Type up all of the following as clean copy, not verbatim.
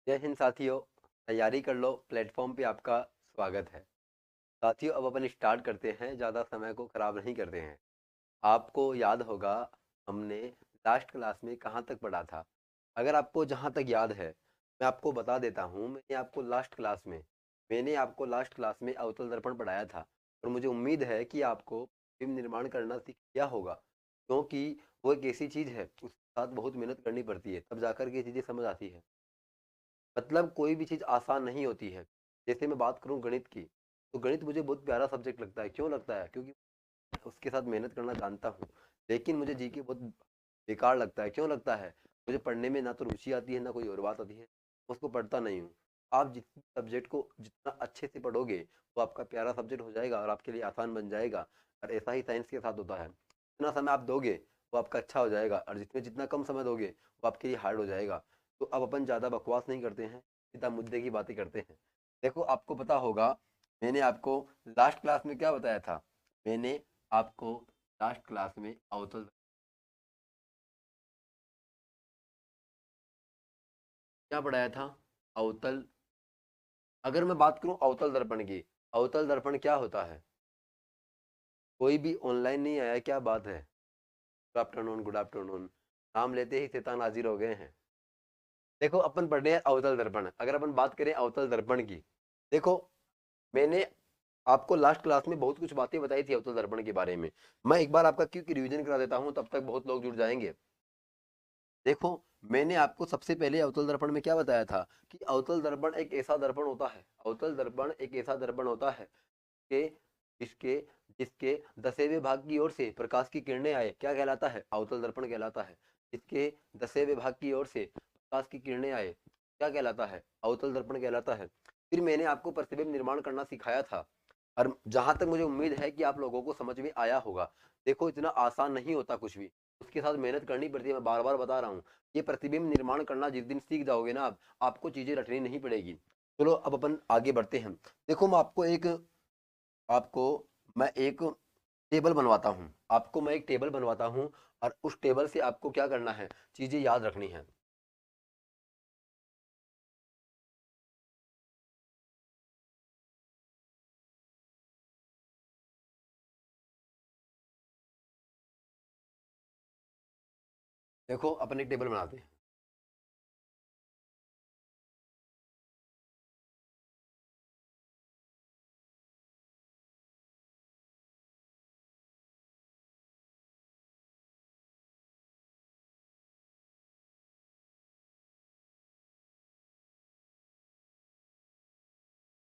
जय हिंद साथियों। तैयारी कर लो, प्लेटफॉर्म पे आपका स्वागत है। साथियों, अब अपन स्टार्ट करते हैं, ज़्यादा समय को ख़राब नहीं करते हैं। आपको याद होगा हमने लास्ट क्लास में कहाँ तक पढ़ा था। अगर आपको जहाँ तक याद है मैं आपको बता देता हूँ। मैंने आपको लास्ट क्लास में अवतल दर्पण पढ़ाया था और मुझे उम्मीद है कि आपको फिल्म निर्माण करना सीख लिया होगा, क्योंकि वो एक ऐसी चीज़ है उसके साथ बहुत मेहनत करनी पड़ती है, तब जाकर के चीज़ें समझ आती है। मतलब कोई भी चीज़ आसान नहीं होती है। जैसे मैं बात करूँ गणित की, तो गणित मुझे बहुत प्यारा सब्जेक्ट लगता है। क्यों लगता है? क्योंकि उसके साथ मेहनत करना जानता हूँ। लेकिन मुझे जीके बहुत बेकार लगता है। क्यों लगता है? मुझे पढ़ने में ना तो रुचि आती है, ना कोई और बात आती है, उसको पढ़ता नहीं हूँ। आप जिस सब्जेक्ट को जितना अच्छे से पढ़ोगे वो आपका प्यारा सब्जेक्ट हो जाएगा और आपके लिए आसान बन जाएगा। और ऐसा ही साइंस के साथ होता है। जितना समय आप दोगे वो आपका अच्छा हो जाएगा, और जिसमें जितना कम समय दोगे वो आपके लिए हार्ड हो जाएगा। तो अब अपन ज़्यादा बकवास नहीं करते हैं, सीधा मुद्दे की बातें करते हैं। देखो, आपको पता होगा मैंने आपको लास्ट क्लास में क्या बताया था। मैंने आपको लास्ट क्लास में अवतल क्या पढ़ाया था? अवतल। अगर मैं बात करूं अवतल दर्पण की, अवतल दर्पण क्या होता है? कोई भी ऑनलाइन नहीं आया, क्या बात है? Good afternoon, good afternoon. नाम लेते ही शैतान हाजिर हो गए हैं। देखो, अपन पढ़ रहे हैं अवतल दर्पण। अगर अपन बात करें अवतल दर्पण की, देखो, मैंने आपको लास्ट क्लास में बहुत कुछ बातें बताई थी अवतल दर्पण के बारे में। मैं एक बार आपका क्योंकि रिवीजन करा देता हूं, तब तक बहुत लोग जुड़ जाएंगे। देखो, मैंने आपको सबसे पहले अवतल दर्पण में क्या बताया था कि अवतल दर्पण एक ऐसा दर्पण होता है, अवतल दर्पण एक ऐसा दर्पण होता है कि जिसके जिसके दसवें भाग की ओर से प्रकाश की किरणें आए, क्या कहलाता है? अवतल दर्पण कहलाता है। जिसके दसवें भाग की ओर से प्रकाश की किरणें आए, क्या कहलाता है? अवतल दर्पण कहलाता है। फिर मैंने आपको प्रतिबिंब निर्माण करना सिखाया था, और जहां तक मुझे उम्मीद है कि आप लोगों को समझ में आया होगा। देखो, इतना आसान नहीं होता कुछ भी, उसके साथ मेहनत करनी पड़ती है। मैं बार बार बता रहा हूँ, ये प्रतिबिंब निर्माण करना जिस दिन सीख जाओगे ना, आप आपको चीजें रटनी नहीं पड़ेगी। चलो, अब अपन आगे बढ़ते हैं। देखो, आपको मैं एक टेबल बनवाता हूँ, आपको मैं एक टेबल बनवाता हूँ, और उस टेबल से आपको क्या करना है, चीजें याद रखनी है। देखो, अपन एक टेबल बनाते हैं।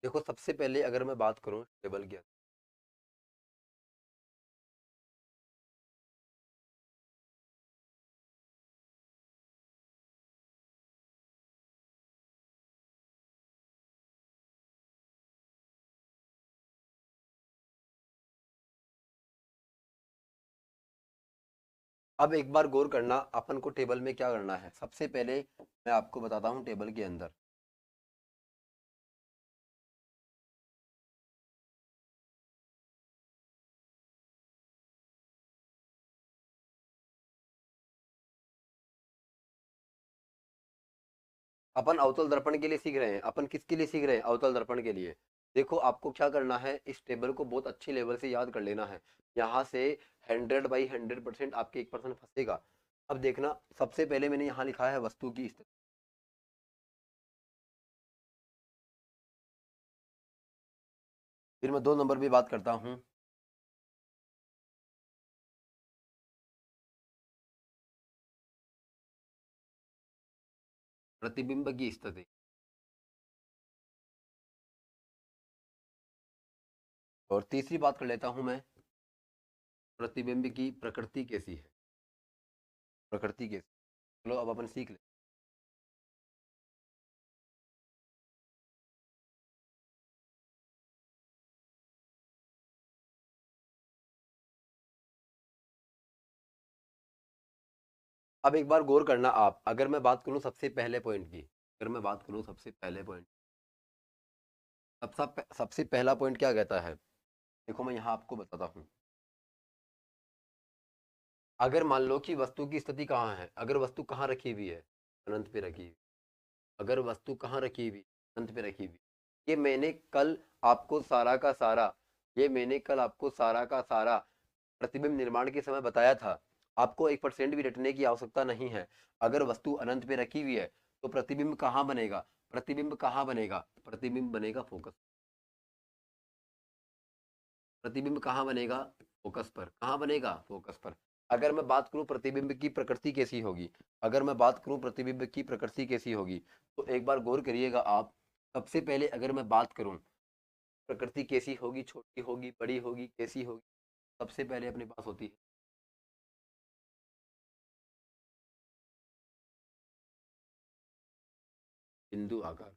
देखो, सबसे पहले अगर मैं बात करूँ टेबल की, अब एक बार गौर करना, अपन को टेबल में क्या करना है। सबसे पहले मैं आपको बताता हूँ टेबल के अंदर। अपन अवतल दर्पण के लिए सीख रहे हैं। अपन किसके लिए सीख रहे हैं? अवतल दर्पण के लिए। देखो, आपको क्या करना है, इस टेबल को बहुत अच्छे लेवल से याद कर लेना है। यहाँ से 100/100% आपके 1% फंसेगा। अब देखना, सबसे पहले मैंने यहाँ लिखा है वस्तु की स्थिति। फिर मैं 2 नंबर पे बात करता हूँ, प्रतिबिंब की स्थिति। और तीसरी बात कर लेता हूँ मैं, प्रतिबिंब की प्रकृति कैसी है। प्रकृति कैसी, चलो अब अपन सीख ले। अब एक बार गौर करना आप, अगर मैं बात करूँ सबसे पहले पॉइंट की, अगर मैं बात करूँ सबसे पहले पॉइंट, सबसे पहला पॉइंट क्या कहता है? देखो, मैं यहाँ आपको बताता हूँ। अगर मान लो कि वस्तु की स्थिति कहाँ है, अगर वस्तु कहाँ रखी हुई है, अनंत पे रखी हुई, अगर वस्तु कहाँ रखी हुई, अनंत पे रखी हुई। ये मैंने कल आपको सारा का सारा ये मैंने कल आपको सारा का सारा प्रतिबिंब निर्माण के समय बताया था। आपको 1% भी रटने की आवश्यकता नहीं है। अगर वस्तु अनंत पे रखी हुई है तो प्रतिबिंब कहाँ बनेगा, प्रतिबिंब कहाँ बनेगा, प्रतिबिंब बनेगा फोकस। प्रतिबिंब कहाँ बनेगा, फोकस पर। कहाँ बनेगा, फोकस पर। अगर मैं बात करूं प्रतिबिंब की प्रकृति कैसी होगी, अगर मैं बात करूं प्रतिबिंब की प्रकृति कैसी होगी, तो एक बार गौर करिएगा आप। सबसे पहले अगर मैं बात करूं प्रकृति कैसी होगी, छोटी होगी, बड़ी होगी, कैसी होगी, सबसे पहले अपने पास होती है बिंदु आकार।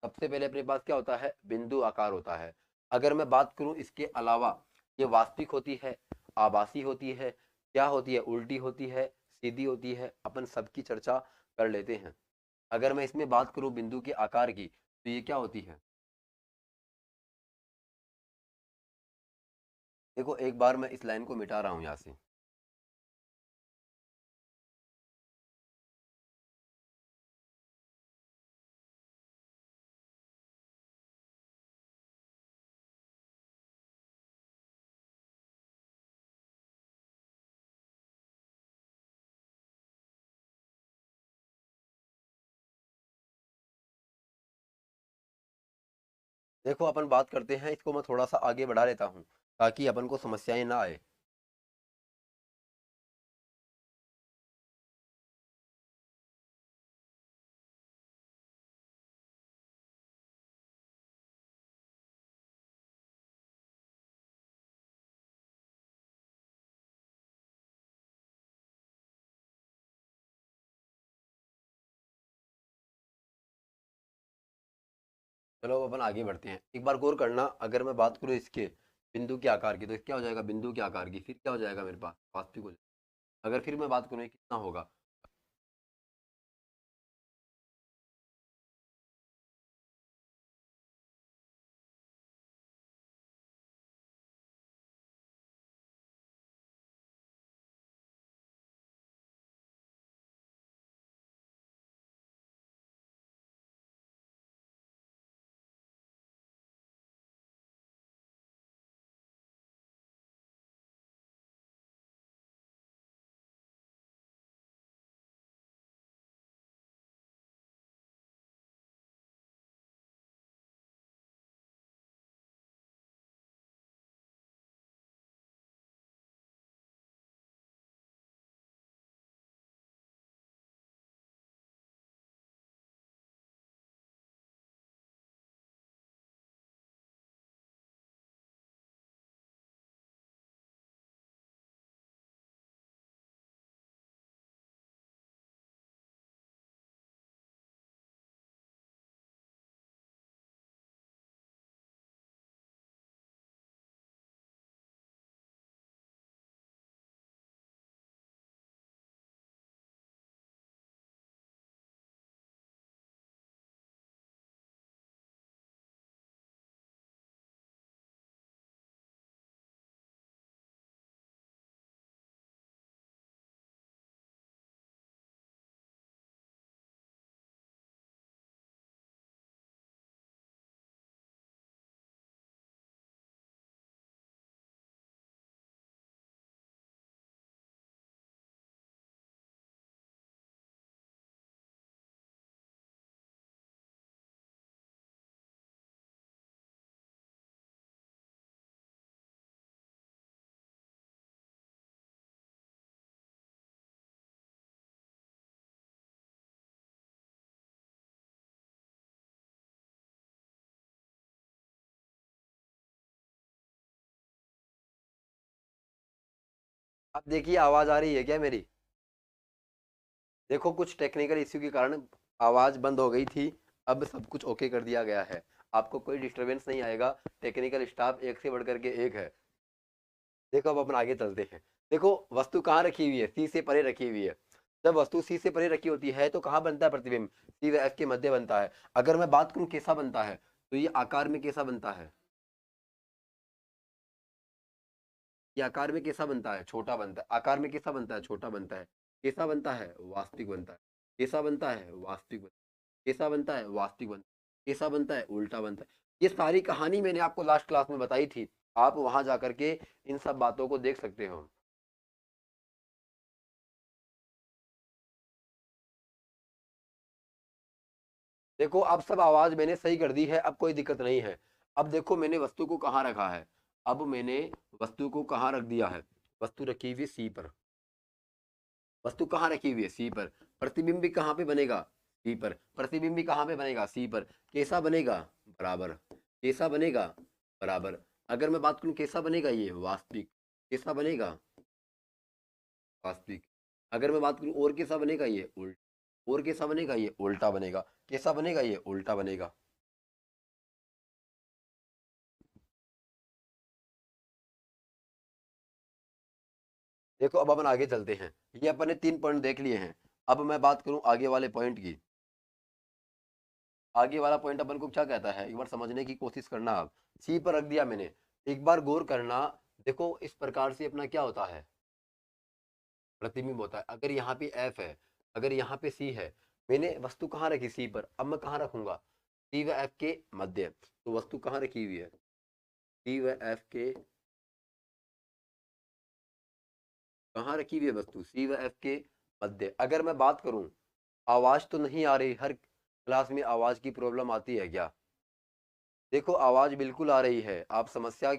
सबसे पहले अपने पास क्या होता है, बिंदु आकार होता है। अगर मैं बात करूं इसके अलावा, ये वास्तविक होती है, आभासी होती है, क्या होती है, उल्टी होती है, सीधी होती है, अपन सबकी चर्चा कर लेते हैं। अगर मैं इसमें बात करूं बिंदु के आकार की, तो ये क्या होती है। देखो एक बार मैं इस लाइन को मिटा रहा हूं यहां से। देखो अपन बात करते हैं, इसको मैं थोड़ा सा आगे बढ़ा लेता हूँ ताकि अपन को समस्याएं ना आए। चलो अब अपन आगे बढ़ते हैं, एक बार गौर करना। अगर मैं बात करूँ इसके बिंदु के आकार की, तो क्या हो जाएगा, बिंदु के आकार की, फिर क्या हो जाएगा मेरे पास, वास्तविक हो जाएगा। अगर फिर मैं बात करूँ ये कितना होगा। अब देखिए आवाज आ रही है क्या मेरी। देखो कुछ टेक्निकल इश्यू के कारण आवाज बंद हो गई थी। अब सब कुछ ओके कर दिया गया है, आपको कोई डिस्टरबेंस नहीं आएगा। टेक्निकल स्टाफ एक से बढ़ करके एक है। देखो अब अपन आगे चलते हैं। देखो वस्तु कहाँ रखी हुई है, सी से परे रखी हुई है। जब वस्तु सी से परे रखी होती है तो कहाँ बनता है प्रतिबिंब, सी व एफ के मध्य बनता है। अगर मैं बात करूँ कैसा बनता है, तो ये आकार में कैसा बनता है, ये आकार में कैसा बनता है, छोटा बनता है। आकार में कैसा बनता है, छोटा बनता है। कैसा बनता है, वास्तविक बनता है। कैसा बनता है, वास्तविक बनता है। कैसा बनता है, वास्तविक बनता है। कैसा बनता है, उल्टा बनता है। ये सारी कहानी मैंने आपको लास्ट क्लास में बताई थी, आप वहां जाकर के इन सब बातों को देख सकते हो। देखो अब सब आवाज मैंने सही कर दी है, अब कोई दिक्कत नहीं है। अब देखो मैंने वस्तु को कहाँ रखा है, अब मैंने वस्तु को कहाँ रख दिया है, वस्तु रखी हुई सी पर। वस्तु कहाँ रखी हुई है, सी पर। प्रतिबिंब भी कहाँ पे बनेगा, सी पर। प्रतिबिंब भी कहाँ पे बनेगा, सी पर। कैसा बनेगा, बराबर। कैसा बनेगा, बराबर। अगर मैं बात करूं कैसा बनेगा, ये वास्तविक। कैसा बनेगा, वास्तविक। अगर मैं बात करूं और कैसा बनेगा, ये उल्टा। और कैसा बनेगा, ये उल्टा बनेगा। कैसा बनेगा, ये उल्टा बनेगा। देखो अब अपन आगे चलते हैं, ये अपन ने 3 पॉइंट देख लिए हैं। अब मैं बात करूं आगे वाले पॉइंट की। आगे वाला पॉइंट अपन को क्या कहता है, एक बार समझने की कोशिश करना। आप सी पर रख दिया मैंने, एक बार गौर करना। देखो इस प्रकार से अपना क्या होता है, प्रतिबिंब होता है। अगर यहाँ पे एफ है, अगर यहाँ पे सी है, मैंने वस्तु कहाँ रखी, सी पर। अब मैं कहाँ रखूंगा, सी व एफ के मध्य। तो वस्तु कहाँ रखी हुई है, सी व एफ के, कहाँ रखी हुई है वस्तु, सी व एफ के मध्य। अगर मैं बात करूं, आवाज तो नहीं आ रही, हर क्लास में आवाज की प्रॉब्लम आती है क्या। देखो आवाज बिल्कुल आ रही है, आप समस्या,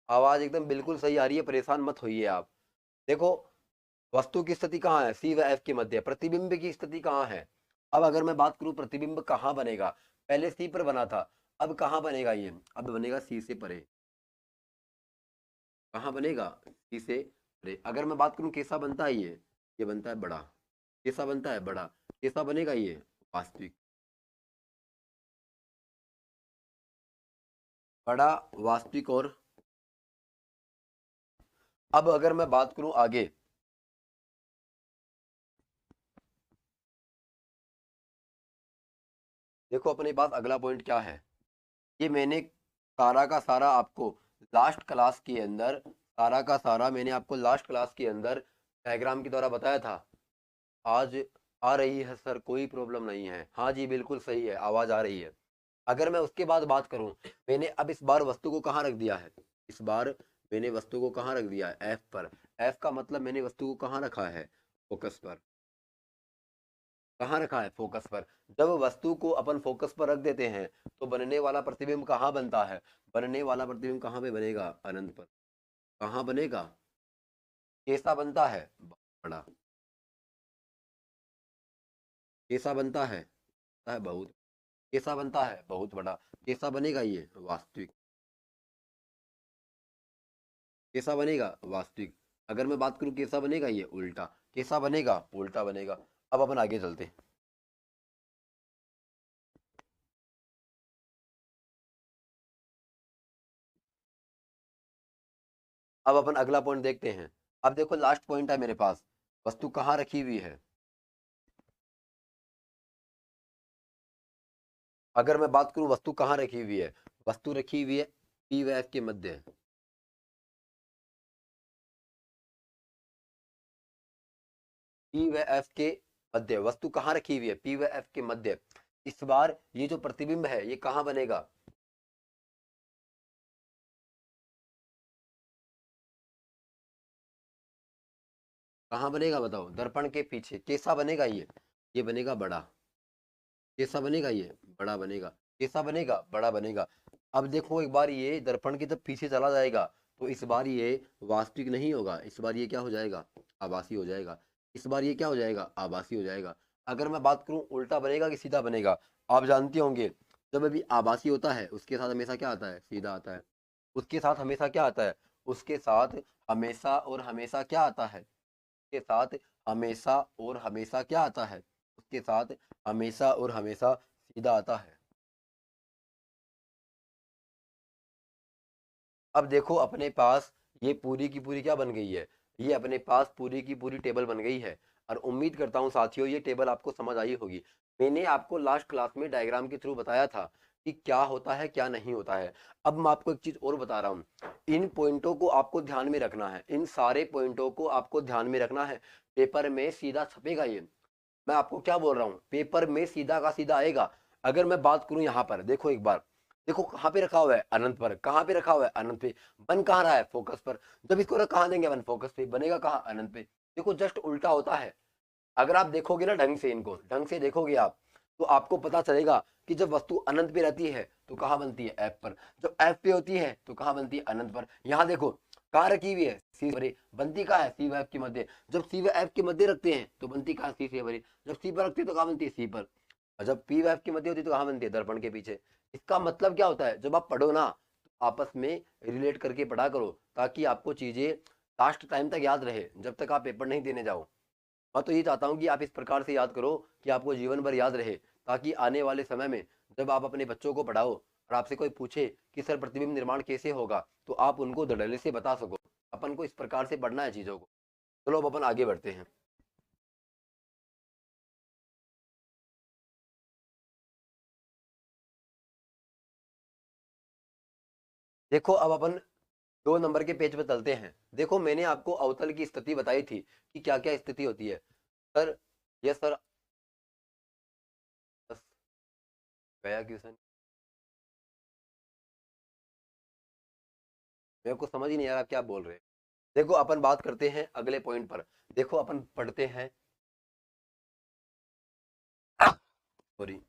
आवाज एकदम बिल्कुल सही आ रही है, परेशान मत होइए आप। देखो वस्तु की स्थिति कहाँ है, सी व एफ के मध्य। प्रतिबिंब की स्थिति कहाँ है। अब अगर मैं बात करूं प्रतिबिंब कहाँ बनेगा, पहले सी पर बना था, अब कहाँ बनेगा ये, अब बनेगा सी से परे। कहाँ बनेगा, सी से परे। अगर मैं बात करूं कैसा बनता है ये बनता है बड़ा। कैसा बनता है, बड़ा। कैसा बनेगा, ये वास्तविक। बड़ा, वास्तविक। और अब अगर मैं बात करूं आगे, देखो अपने पास अगला पॉइंट क्या है। ये मैंने सारा का सारा आपको लास्ट क्लास के अंदर, सारा का सारा मैंने आपको लास्ट क्लास के अंदर डायग्राम के द्वारा बताया था। आज आ रही है सर, कोई प्रॉब्लम नहीं है। हाँ जी बिल्कुल सही है, आवाज आ रही है। अगर मैं उसके बाद बात करूं, मैंने अब इस बार वस्तु को कहाँ रख दिया है, इस बार मैंने वस्तु को कहाँ रख दिया है, एफ पर। एफ का मतलब मैंने वस्तु को कहाँ रखा है, फोकस पर। कहाँ रखा है, फोकस पर। जब वस्तु को अपन फोकस पर रख देते हैं तो बनने वाला प्रतिबिंब कहाँ बनता है, बनने वाला प्रतिबिंब कहाँ पे बनेगा, अनंत पर। कहाँ बनेगा, कैसा बनता है, बड़ा। कैसा बनता है बहुत। कैसा बनता है, बहुत बड़ा। कैसा बनेगा, ये वास्तविक। कैसा बनेगा, वास्तविक। अगर मैं बात करूं कैसा बनेगा, ये उल्टा। कैसा बनेगा, उल्टा बनेगा। अब अपन आगे चलते हैं। अब अपन अगला पॉइंट देखते हैं। अब देखो लास्ट पॉइंट है मेरे पास, वस्तु कहाँ रखी हुई है। अगर मैं बात करूं वस्तु कहाँ रखी हुई है, वस्तु रखी हुई है पी व एफ के मध्य। पी व एफ के मध्य वस्तु कहाँ रखी हुई है, पी व एफ के मध्य। इस बार ये जो प्रतिबिंब है ये कहाँ बनेगा, कहाँ बनेगा बताओ, दर्पण के पीछे। कैसा बनेगा, ये बनेगा बड़ा। कैसा बनेगा, ये बड़ा बनेगा। कैसा बनेगा, बड़ा बनेगा। अब देखो एक बार ये दर्पण की तरफ पीछे चला जाएगा, तो इस बार ये वास्तविक नहीं होगा, इस बार ये क्या हो जाएगा, आभासी हो जाएगा। इस बार ये क्या हो जाएगा, आभासी हो जाएगा। अगर मैं बात करूं उल्टा बनेगा कि सीधा बनेगा, आप जानते होंगे जब अभी आभासी होता है उसके साथ हमेशा क्या आता है, सीधा आता है। उसके साथ हमेशा क्या आता है, उसके साथ हमेशा और हमेशा क्या आता है, के साथ हमेशा और हमेशा क्या आता है, उसके साथ हमेशा और हमेशा सीधा आता है। अब देखो अपने पास ये पूरी की पूरी क्या बन गई है, ये अपने पास पूरी की पूरी टेबल बन गई है। और उम्मीद करता हूँ साथियों ये टेबल आपको समझ आई होगी। मैंने आपको लास्ट क्लास में डायग्राम के थ्रू बताया था कि क्या होता है क्या नहीं होता है। अब मैं आपको एक चीज और बता रहा हूँ, इन पॉइंटों को आपको ध्यान में रखना है, इन सारे पॉइंटों को आपको ध्यान में रखना है। पेपर में सीधा छपेगा ये, मैं आपको क्या बोल रहा हूँ, पेपर में सीधा का सीधा आएगा। अगर मैं बात करूं यहाँ पर, देखो एक बार, देखो कहाँ पे रखा हुआ है, अनंत पर। कहाँ पे रखा हुआ है, अनंत पे। बन कहाँ रहा है, फोकस पर। जब इसको रख कहाँ देंगे अपन, फोकस पे, बनेगा कहाँ, अनंत पे। देखो जस्ट उल्टा होता है। अगर आप देखोगे ना ढंग से, इनको ढंग से देखोगे आप, तो आपको पता चलेगा कि जब वस्तु अनंत पे रहती है तो कहाँ बनती है, एफ पर। जब एफ पे होती है तो कहाँ बनती है, अनंत पर। यहाँ देखो कहाँ रखी हुई है, सी से, बनती कहाँ है, सी व एफ के मध्य। जब सी व एफ के मध्य रखते हैं तो बनती कहाँ, सी से भरी। जब सी पर रखते हैं तो कहाँ बनती है, सी पर। और जब पी व एफ के मध्य होती है तो कहाँ बनती है, दर्पण के पीछे। इसका मतलब क्या होता है, जब आप पढ़ो ना, तो आपस में रिलेट करके पढ़ा करो, ताकि आपको चीजें लास्ट टाइम तक याद रहे, जब तक आप पेपर नहीं देने जाओ। मैं तो ये चाहता हूँ कि आप इस प्रकार से याद करो कि आपको जीवन भर याद रहे, ताकि आने वाले समय में जब आप अपने बच्चों को पढ़ाओ और आपसे कोई पूछे कि सर प्रतिबिंब निर्माण कैसे होगा, तो आप उनको धड़ल्ले से बता सको। अपन को इस प्रकार से पढ़ना है चीजों को। चलो अब अपन आगे बढ़ते हैं। देखो अब अपन 2 नंबर के पेज पे चलते हैं। देखो मैंने आपको अवतल की स्थिति बताई थी कि क्या क्या स्थिति होती है। सर, यस सर, बस गया क्वेश्चन, मेरे को समझ ही नहीं आ रहा आप क्या बोल रहे हैं। देखो अपन बात करते हैं अगले पॉइंट पर। देखो अपन पढ़ते हैं, सॉरी,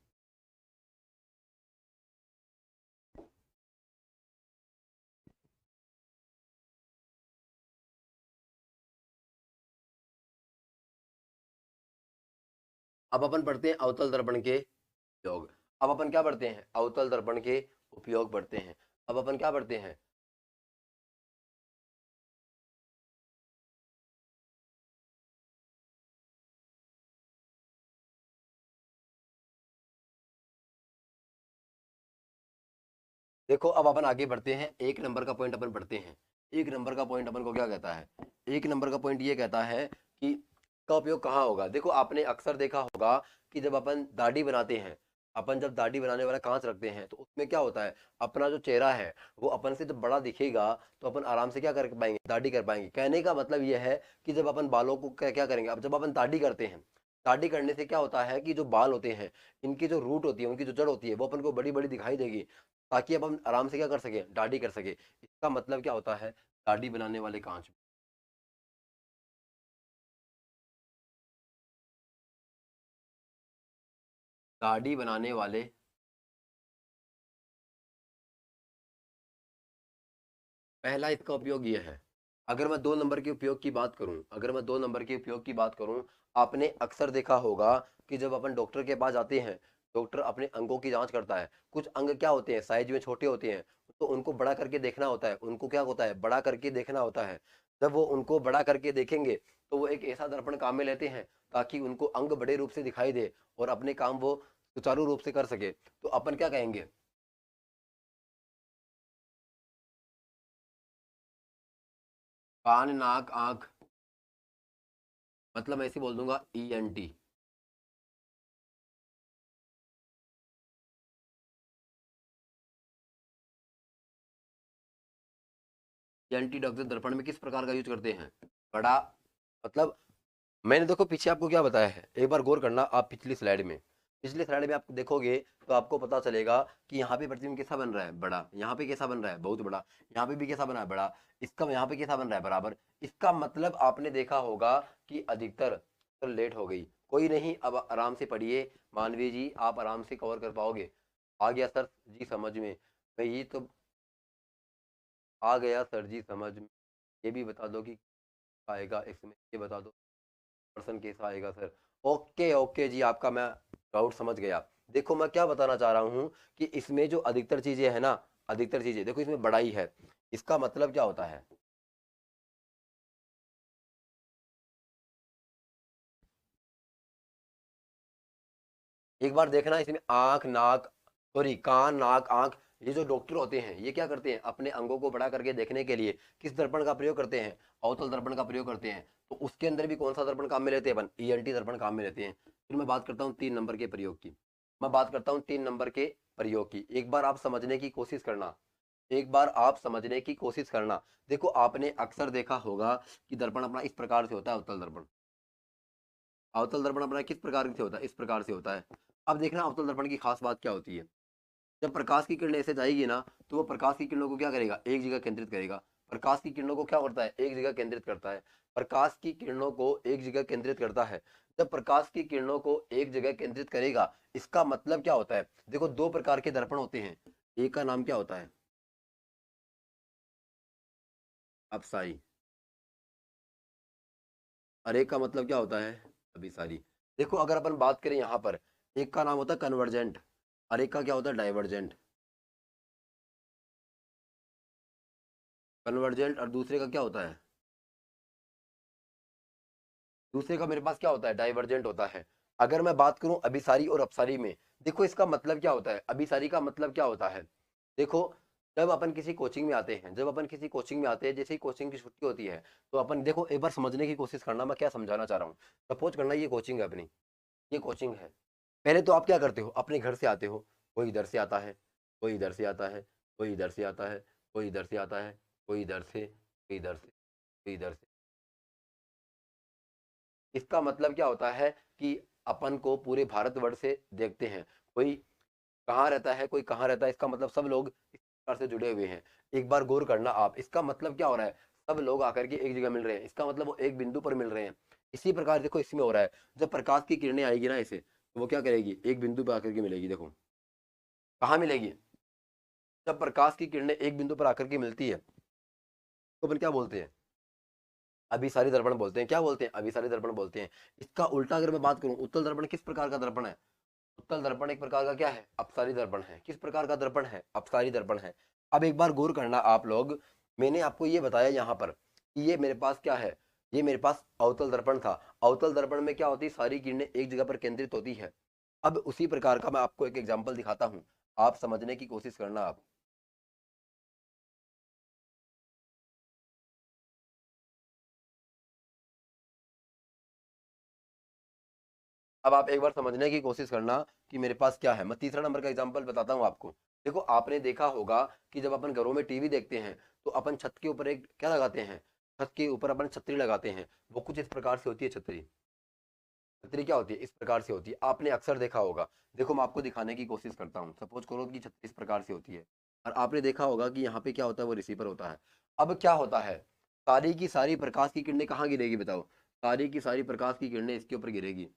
अब अपन पढ़ते हैं अवतल दर्पण के उपयोग। अब अपन क्या पढ़ते हैं, अवतल दर्पण के उपयोग पढ़ते हैं। अब अपन क्या पढ़ते हैं, देखो अब अपन आगे बढ़ते हैं। 1 नंबर का पॉइंट अपन पढ़ते हैं। 1 नंबर का पॉइंट अपन को क्या कहता है, 1 नंबर का पॉइंट ये कहता है कि का उपयोग कहाँ होगा। देखो आपने अक्सर देखा होगा कि जब अपन दाढ़ी बनाते हैं, अपन जब दाढ़ी बनाने वाला कांच रखते हैं, तो उसमें क्या होता है, अपना जो चेहरा है वो अपन से जब बड़ा दिखेगा, तो अपन आराम से क्या कर पाएंगे, दाढ़ी कर पाएंगे। कहने का मतलब ये है कि जब अपन बालों को क्या क्या करेंगे, अब जब अपन दाढ़ी करते हैं, दाढ़ी करने से क्या होता है कि जो बाल होते हैं, इनकी जो रूट होती है, उनकी जो जड़ होती है, वो अपन को बड़ी बड़ी दिखाई देगी, ताकि अब हम आराम से क्या कर सके, दाढ़ी कर सके। इसका मतलब क्या होता है, दाढ़ी बनाने वाले कांच। दाढ़ी बनाने वाले, पहला इसका उपयोग यह है। अगर मैं 2 नंबर के उपयोग की बात करूं, अगर मैं 2 नंबर के उपयोग की बात करूं, आपने अक्सर देखा होगा कि जब अपन डॉक्टर के पास जाते हैं, डॉक्टर अपने अंगों की जांच करता है। कुछ अंग क्या होते हैं, साइज में छोटे होते हैं, तो उनको बड़ा करके देखना होता है। उनको क्या होता है, बड़ा करके देखना होता है। जब वो उनको बड़ा करके देखेंगे, तो वो एक ऐसा दर्पण काम में लेते हैं, ताकि उनको अंग बड़े रूप से दिखाई दे और अपने काम वो सुचारू रूप से कर सके। तो अपन क्या कहेंगे, कान नाक आंख, मतलब मैं ऐसे बोल दूंगा ENT। ENT डॉक्टर दर्पण में किस प्रकार का यूज करते हैं, बड़ा, मतलब मैंने देखो पीछे आपको क्या बताया है, एक बार गौर करना आप पिछली स्लाइड में। पिछली स्लाइड में आप देखोगे तो आपको पता चलेगा कि यहाँ पे प्रतिबिंब कैसा बन रहा है, बड़ा। यहाँ पे कैसा बन रहा है, बहुत बड़ा। यहाँ पे भी कैसा बना है, बड़ा। इसका यहाँ पे कैसा बन रहा है, बराबर। इसका मतलब आपने देखा होगा कि अधिकतर तो लेट हो गई, कोई नहीं, अब आराम से पढ़िए मानवीय जी, आप आराम से कवर कर पाओगे। आ गया सर जी समझ में, मैं ये तो, आ गया सर जी समझ में। ये भी बता दो कि आएगा इसमें, ये बता दो पर्सन कैसा आएगा सर। ओके ओके जी, आपका मैं डाउट समझ गया। देखो मैं क्या बताना चाह रहा हूँ कि इसमें जो अधिकतर चीजें है ना, अधिकतर चीजें देखो इसमें बड़ा ही है। इसका मतलब क्या होता है, एक बार देखना इसमें आंख नाक, सॉरी कान नाक आंख, ये जो डॉक्टर होते हैं ये क्या करते हैं, अपने अंगों को बड़ा करके देखने के लिए किस दर्पण का प्रयोग करते हैं, अवतल दर्पण का प्रयोग करते हैं। तो उसके अंदर भी कौन सा दर्पण काम में लेते हैं अपन, ENT दर्पण काम में लेते हैं। फिर मैं बात करता हूँ 3 नंबर के प्रयोग की। मैं बात करता हूँ 3 नंबर के प्रयोग की, एक बार आप समझने की कोशिश करना, एक बार आप समझने की कोशिश करना। देखो आपने अक्सर देखा होगा कि दर्पण अपना इस प्रकार से होता है, अवतल दर्पण। अवतल दर्पण अपना किस प्रकार से होता है, इस प्रकार से होता है। अब देखना अवतल दर्पण की खास बात क्या होती है। जब प्रकाश की किरण ऐसे जाएगी ना, तो वो प्रकाश की किरणों को क्या करेगा, एक जगह केंद्रित करेगा। प्रकाश की किरणों को क्या करता है, एक जगह केंद्रित करता है। प्रकाश की किरणों को एक जगह केंद्रित करता है। जब प्रकाश की किरणों को एक जगह केंद्रित करेगा, इसका मतलब क्या होता है। देखो दो प्रकार के दर्पण होते हैं, एक का नाम क्या होता है, अपसारी, और एक का मतलब क्या होता है, अभिसारी। देखो अगर अपन बात करें यहाँ पर, एक का नाम होता है कन्वर्जेंट और एक का क्या होता है, डाइवर्जेंट। कन्वर्जेंट और दूसरे का क्या होता है, दूसरे का मेरे पास क्या होता है, डाइवर्जेंट होता है। अगर मैं बात करूं अभिसारी और अपसारी में, देखो इसका मतलब क्या होता है, अभिसारी का मतलब क्या होता है। देखो जब अपन किसी कोचिंग में आते हैं, जब अपन किसी कोचिंग में आते हैं, जैसे ही कोचिंग की छुट्टी होती है, तो अपन देखो एक बार समझने की कोशिश करना मैं क्या समझाना चाह रहा हूँ। सपोज करना ये कोचिंग है अपनी, ये कोचिंग है। पहले तो आप क्या करते हो, अपने घर से आते हो, कोई इधर से आता है, कोई इधर से आता है, कोई इधर से आता है, कोई इधर से आता है, कोई इधर से, कोई इधर से, कोई इधर से। इसका मतलब क्या होता है कि अपन को पूरे भारतवर्ष से देखते हैं, कोई कहाँ रहता है, कोई कहाँ रहता है, इसका मतलब सब लोग इस प्रकार से जुड़े हुए हैं। एक बार गौर करना आप, इसका मतलब क्या हो रहा है, सब लोग आकर के एक जगह मिल रहे हैं, इसका मतलब वो एक बिंदु पर मिल रहे हैं। इसी प्रकार देखो इसमें हो रहा है, जब प्रकाश की किरणें आएगी ना इसे, तो वो क्या करेगी, एक बिंदु पर आकर के मिलेगी। देखो कहाँ मिलेगी, जब प्रकाश की किरणें एक बिंदु पर आकर के मिलती है, तो अपन क्या बोलते हैं, अभिसारी दर्पण बोलते हैं। क्या बोलते हैं, अभिसारी दर्पण बोलते हैं। इसका उल्टा अगर मैं बात करूं, उत्तल दर्पण किस प्रकार का दर्पण है, उत्तल दर्पण एक प्रकार का क्या है, अपसारी दर्पण है। किस प्रकार का दर्पण है, अपसारी दर्पण है। अब एक बार गौर करना आप लोग, मैंने आपको ये बताया यहाँ पर कि ये मेरे पास क्या है, ये मेरे पास अवतल दर्पण था। अवतल दर्पण में क्या होती है, सारी किरणें एक जगह पर केंद्रित होती है। अब उसी प्रकार का मैं आपको एक एग्जाम्पल दिखाता हूँ, आप समझने की कोशिश करना आप। अब आप एक बार समझने की कोशिश करना कि मेरे पास क्या है। मैं तीसरा नंबर का एग्जांपल बताता हूँ आपको। देखो आपने देखा होगा कि जब अपन घरों में टीवी देखते हैं, तो अपन छत के ऊपर एक क्या लगाते हैं, छत के ऊपर अपन छतरी लगाते हैं। वो कुछ इस प्रकार से होती है छतरी। छतरी क्या होती है, इस प्रकार से होती है, आपने अक्सर देखा होगा। देखो मैं आपको दिखाने की कोशिश करता हूँ। सपोज करो कि छतरी इस प्रकार से होती है, और आपने देखा होगा कि यहाँ पे क्या होता है, वो रिसीवर होता है। अब क्या होता है, सारी की सारी प्रकाश की किरणें कहाँ गिरेगी बताओ, सारी की सारी प्रकाश की किरणें इसके ऊपर गिरेगी।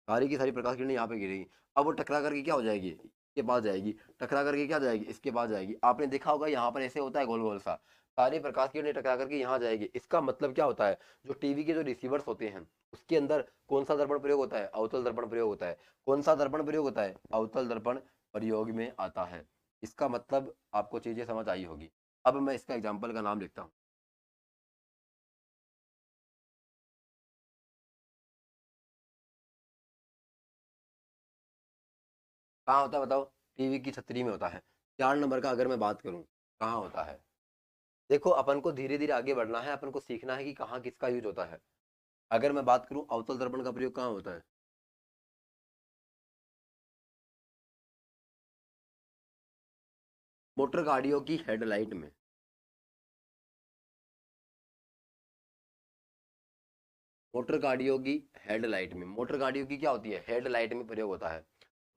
सारी की सारी प्रकाश किरणें यहाँ पे गिरेगी। अब वो टकरा करके क्या हो जाएगी, इसके पास जाएगी, टकरा करके क्या जाएगी, इसके पास जाएगी। आपने देखा होगा यहाँ पर ऐसे होता है गोल गोल सा, सारी प्रकाश किरणें टकरा करके यहाँ जाएगी। इसका मतलब क्या होता है, जो टीवी के जो रिसीवर्स होते हैं, उसके अंदर कौन सा दर्पण प्रयोग होता है, अवतल दर्पण प्रयोग होता है। कौन सा दर्पण प्रयोग होता है, अवतल दर्पण प्रयोग में आता है। इसका मतलब आपको चीजें समझ आई होगी। अब मैं इसका एग्जाम्पल का नाम लिखता हूँ। कहाँ होता है बताओ, टीवी की छतरी में होता है। 4 नंबर का अगर मैं बात करूँ, कहाँ होता है। देखो अपन को धीरे धीरे आगे बढ़ना है, अपन को सीखना है कि कहाँ किसका यूज होता है। अगर मैं बात करूं अवतल दर्पण का प्रयोग कहाँ होता है, मोटर गाड़ियों की हेडलाइट में। मोटर गाड़ियों की हेडलाइट में, मोटर गाड़ियों की क्या होती है, हेडलाइट में प्रयोग होता है।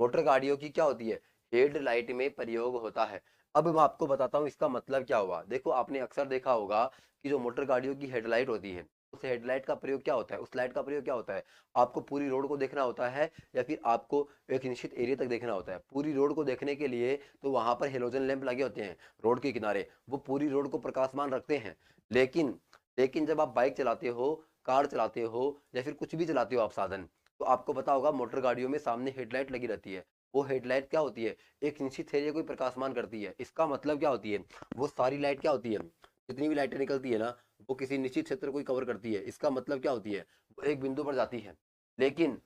मोटर गाड़ियों की क्या होती है, हेडलाइट में प्रयोग होता है। अब मैं आपको बताता हूँ इसका मतलब क्या हुआ। देखो आपने अक्सर देखा होगा कि जो मोटर गाड़ियों की हेडलाइट होती है, उस हेडलाइट का प्रयोग क्या होता है, उस लाइट का प्रयोग क्या होता है, आपको पूरी रोड को देखना होता है, या फिर आपको एक निश्चित एरिया तक देखना होता है। पूरी रोड को देखने के लिए तो वहां पर हेलोजन लैंप लगे होते हैं रोड के किनारे, वो पूरी रोड को प्रकाशमान रखते हैं। लेकिन लेकिन जब आप बाइक चलाते हो, कार चलाते हो, या फिर कुछ भी चलाते हो आप साधन, तो आपको पता होगा मोटर गाड़ियों में सामने हेडलाइट लगी रहती है। वो हेडलाइट क्या होती है, एक निश्चित एरिया को प्रकाशमान करती है। इसका मतलब क्या होती है, वो सारी लाइट क्या होती है, जितनी भी लाइटें निकलती है ना, वो किसी निश्चित क्षेत्र को कवर करती है। इसका मतलब क्या होती है, वो एक बिंदु पर जाती है। लेकिन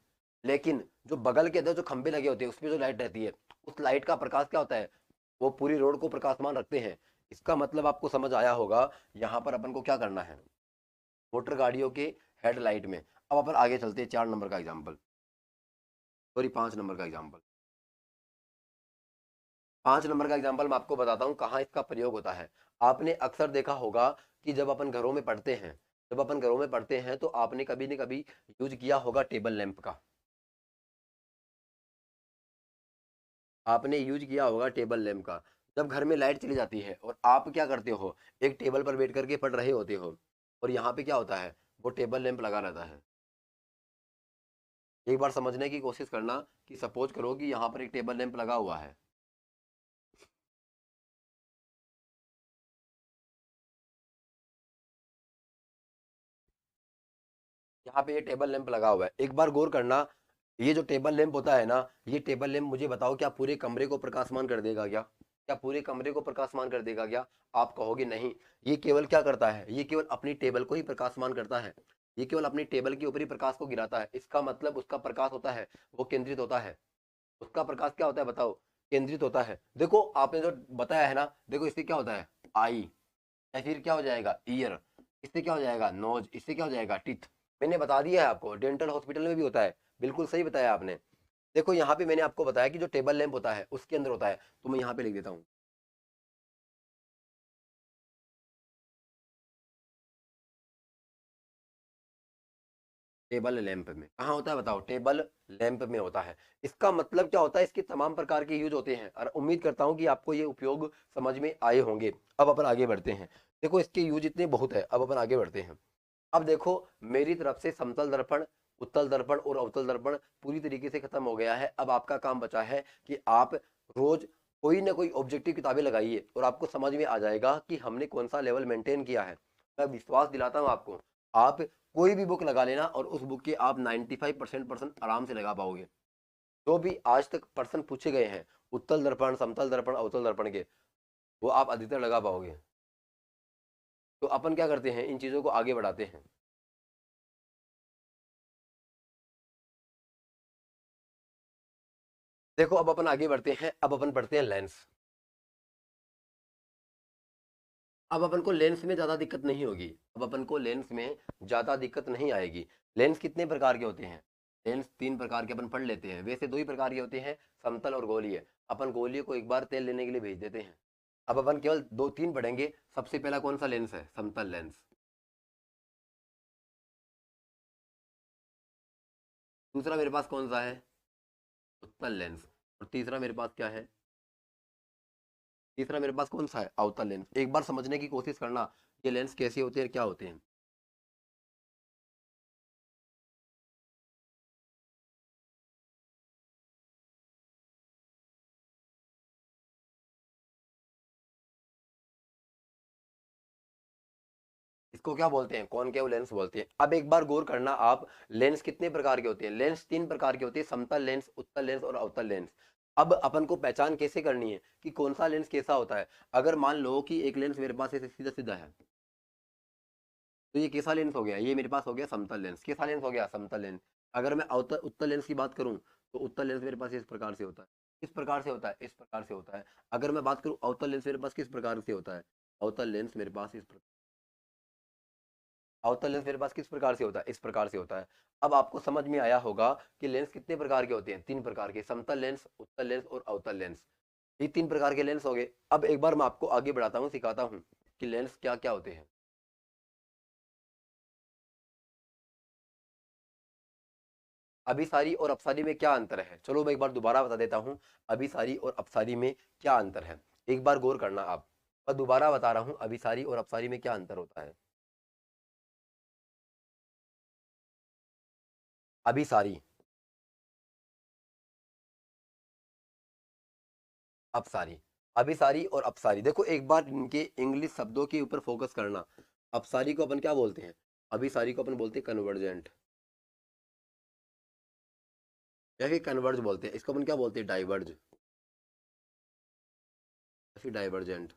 लेकिन जो बगल के अंदर जो खंभे लगे होते हैं, उसमें जो लाइट रहती है, उस लाइट का प्रकाश क्या होता है, वो पूरी रोड को प्रकाशमान रखते हैं। इसका मतलब आपको समझ आया होगा। यहाँ पर अपन को क्या करना है, मोटर गाड़ियों के हेडलाइट में। अब अपन आगे चलते हैं, 4 नंबर का एग्जाम्पल, सॉरी 5 नंबर का एग्जाम्पल। 5 नंबर का एग्जाम्पल मैं आपको बताता हूँ कहाँ इसका प्रयोग होता है। आपने अक्सर देखा होगा कि जब अपन घरों में पढ़ते हैं, जब अपन घरों में पढ़ते हैं तो आपने कभी न कभी यूज किया होगा टेबल लैंप का, आपने यूज किया होगा टेबल लैंप का। जब घर में लाइट चली जाती है और आप क्या करते हो, एक टेबल पर बैठ करके पढ़ रहे होते हो और यहाँ पे क्या होता है, वो टेबल लैंप लगा रहता है। एक बार समझने की कोशिश करना कि सपोज करो कि यहाँ पर एक टेबल लैंप लगा हुआ है, यहाँ पे ये टेबल लैंप लगा हुआ है। एक बार गौर करना, ये जो टेबल लैंप होता है ना, ये टेबल लैंप मुझे बताओ क्या पूरे कमरे को प्रकाशमान कर देगा क्या? क्या पूरे कमरे को प्रकाशमान कर देगा क्या? आप कहोगे नहीं, ये केवल क्या करता है, ये केवल अपनी टेबल को ही प्रकाशमान करता है, ये केवल अपनी टेबल के ऊपर ही प्रकाश को गिराता है। इसका मतलब उसका प्रकाश होता है वो केंद्रित होता है। उसका प्रकाश क्या होता है बताओ? केंद्रित होता है। देखो आपने जो बताया है ना, देखो इससे क्या होता है, आई, या फिर क्या हो जाएगा, ईयर, इससे क्या हो जाएगा, नोज, इससे क्या हो जाएगा, टीथ। मैंने बता दिया है आपको, डेंटल हॉस्पिटल में भी होता है, बिल्कुल सही बताया आपने। देखो यहाँ पे मैंने आपको बताया कि जो टेबल लैंप होता है उसके अंदर होता है, तो मैं यहाँ पे लिख देता हूँ। टेबल लैंप में कहाँ होता है बताओ, टेबल लैंप में होता है। इसका मतलब क्या होता है, इसके तमाम प्रकार के यूज होते हैं और उम्मीद करता हूँ कि आपको ये उपयोग समझ में आए होंगे। अब अपन आगे बढ़ते हैं। देखो इसके यूज इतने बहुत है, अब अपन आगे बढ़ते हैं। अब देखो मेरी तरफ से समतल दर्पण, उत्तल दर्पण और अवतल दर्पण पूरी तरीके से खत्म हो गया है। अब आपका काम बचा है कि आप रोज कोई ना कोई ऑब्जेक्टिव किताबें लगाइए और आपको समझ में आ जाएगा कि हमने कौन सा लेवल मेंटेन किया है। मैं विश्वास दिलाता हूँ आपको, आप कोई भी बुक लगा लेना और उस बुक के आप 95% पर्सन आराम से लगा पाओगे। जो भी आज तक पर्सन पूछे गए हैं उत्तल दर्पण, समतल दर्पण, अवतल दर्पण के, वो आप अधिकतर लगा पाओगे। तो अपन क्या करते हैं, इन चीजों को आगे बढ़ाते हैं। देखो अब अपन आगे बढ़ते हैं, अब अपन पढ़ते हैं लेंस। अब अपन को लेंस में ज्यादा दिक्कत नहीं होगी, अब अपन को लेंस में ज्यादा दिक्कत नहीं आएगी। लेंस कितने प्रकार के होते हैं, लेंस तीन प्रकार के अपन पढ़ लेते हैं, वैसे दो ही प्रकार के होते हैं, समतल और गोलीय। अपन गोलीय को एक बार तेल लेने के लिए भेज देते हैं। अब अपन केवल दो तीन पढ़ेंगे। सबसे पहला कौन सा लेंस है, समतल लेंस। दूसरा मेरे पास कौन सा है, उत्तल लेंस। और तीसरा मेरे पास क्या है, तीसरा मेरे पास कौन सा है, अवतल लेंस। एक बार समझने की कोशिश करना ये लेंस कैसे होते हैं, क्या होते हैं। इसको क्या बोलते हैं, कॉनकेव लेंस बोलते हैं। अब एक बार गौर करना आप, लेंस कितने प्रकार के होते हैं, लेंस तीन प्रकार के होते हैं, समतल लेंस, उत्तल लेंस और अवतल लेंस। अब अपन को पहचान कैसे करनी है कि कौन सा लेंस कैसा होता है। अगर मान लो कि एक लेंस मेरे पास ऐसे सीधा सीधा है, तो ये कैसा लेंस हो गया, ये मेरे पास हो गया समतल लेंस। कैसा लेंस हो गया, समतल लेंस। अगर मैं अवतल उत्तल लेंस की बात करूं, तो उत्तल लेंस मेरे पास इस प्रकार से होता है, इस प्रकार से होता है, इस प्रकार से होता है। अगर मैं बात करूं अवतल लेंस मेरे पास किस प्रकार से होता है, अवतल लेंस मेरे पास इस, अवतल लेंस मेरे पास किस प्रकार से होता है, इस प्रकार से होता है। अब आपको समझ में आया होगा कि लेंस कितने प्रकार के होते हैं, तीन प्रकार के, समतल लेंस, उत्तल लेंस और अवतल लेंस। ये तीन प्रकार के लेंस हो गए। अब एक बार मैं आपको आगे बढ़ाता हूँ, सिखाता हूँ कि लेंस क्या क्या होते हैं। अभिसारी और अपसारी में क्या अंतर है, चलो मैं एक बार दोबारा बता देता हूँ। अभिसारी और अपसारी में क्या अंतर है, एक बार गौर करना आप। मैं दोबारा बता रहा हूँ, अभिसारी और अपसारी में क्या अंतर होता है। अभिसारी, अपसारी, अभिसारी और अपसारी। देखो एक बार इनके इंग्लिश शब्दों के ऊपर फोकस करना। अपसारी को अपन क्या बोलते हैं, अभिसारी को अपन बोलते हैं कन्वर्जेंट, या फिर कन्वर्ज बोलते हैं। इसको अपन क्या बोलते हैं, डाइवर्ज, या फिर डाइवर्जेंट।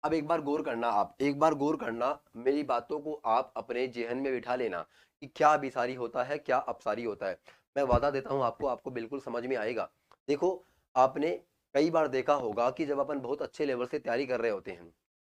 अब एक बार गौर करना आप, एक बार गौर करना, मेरी बातों को आप अपने जेहन में बिठा लेना कि क्या अभिसारी होता है, क्या अपसारी होता है। मैं वादा देता हूँ आपको, आपको बिल्कुल समझ में आएगा। देखो आपने कई बार देखा होगा कि जब अपन बहुत अच्छे लेवल से तैयारी कर रहे होते हैं,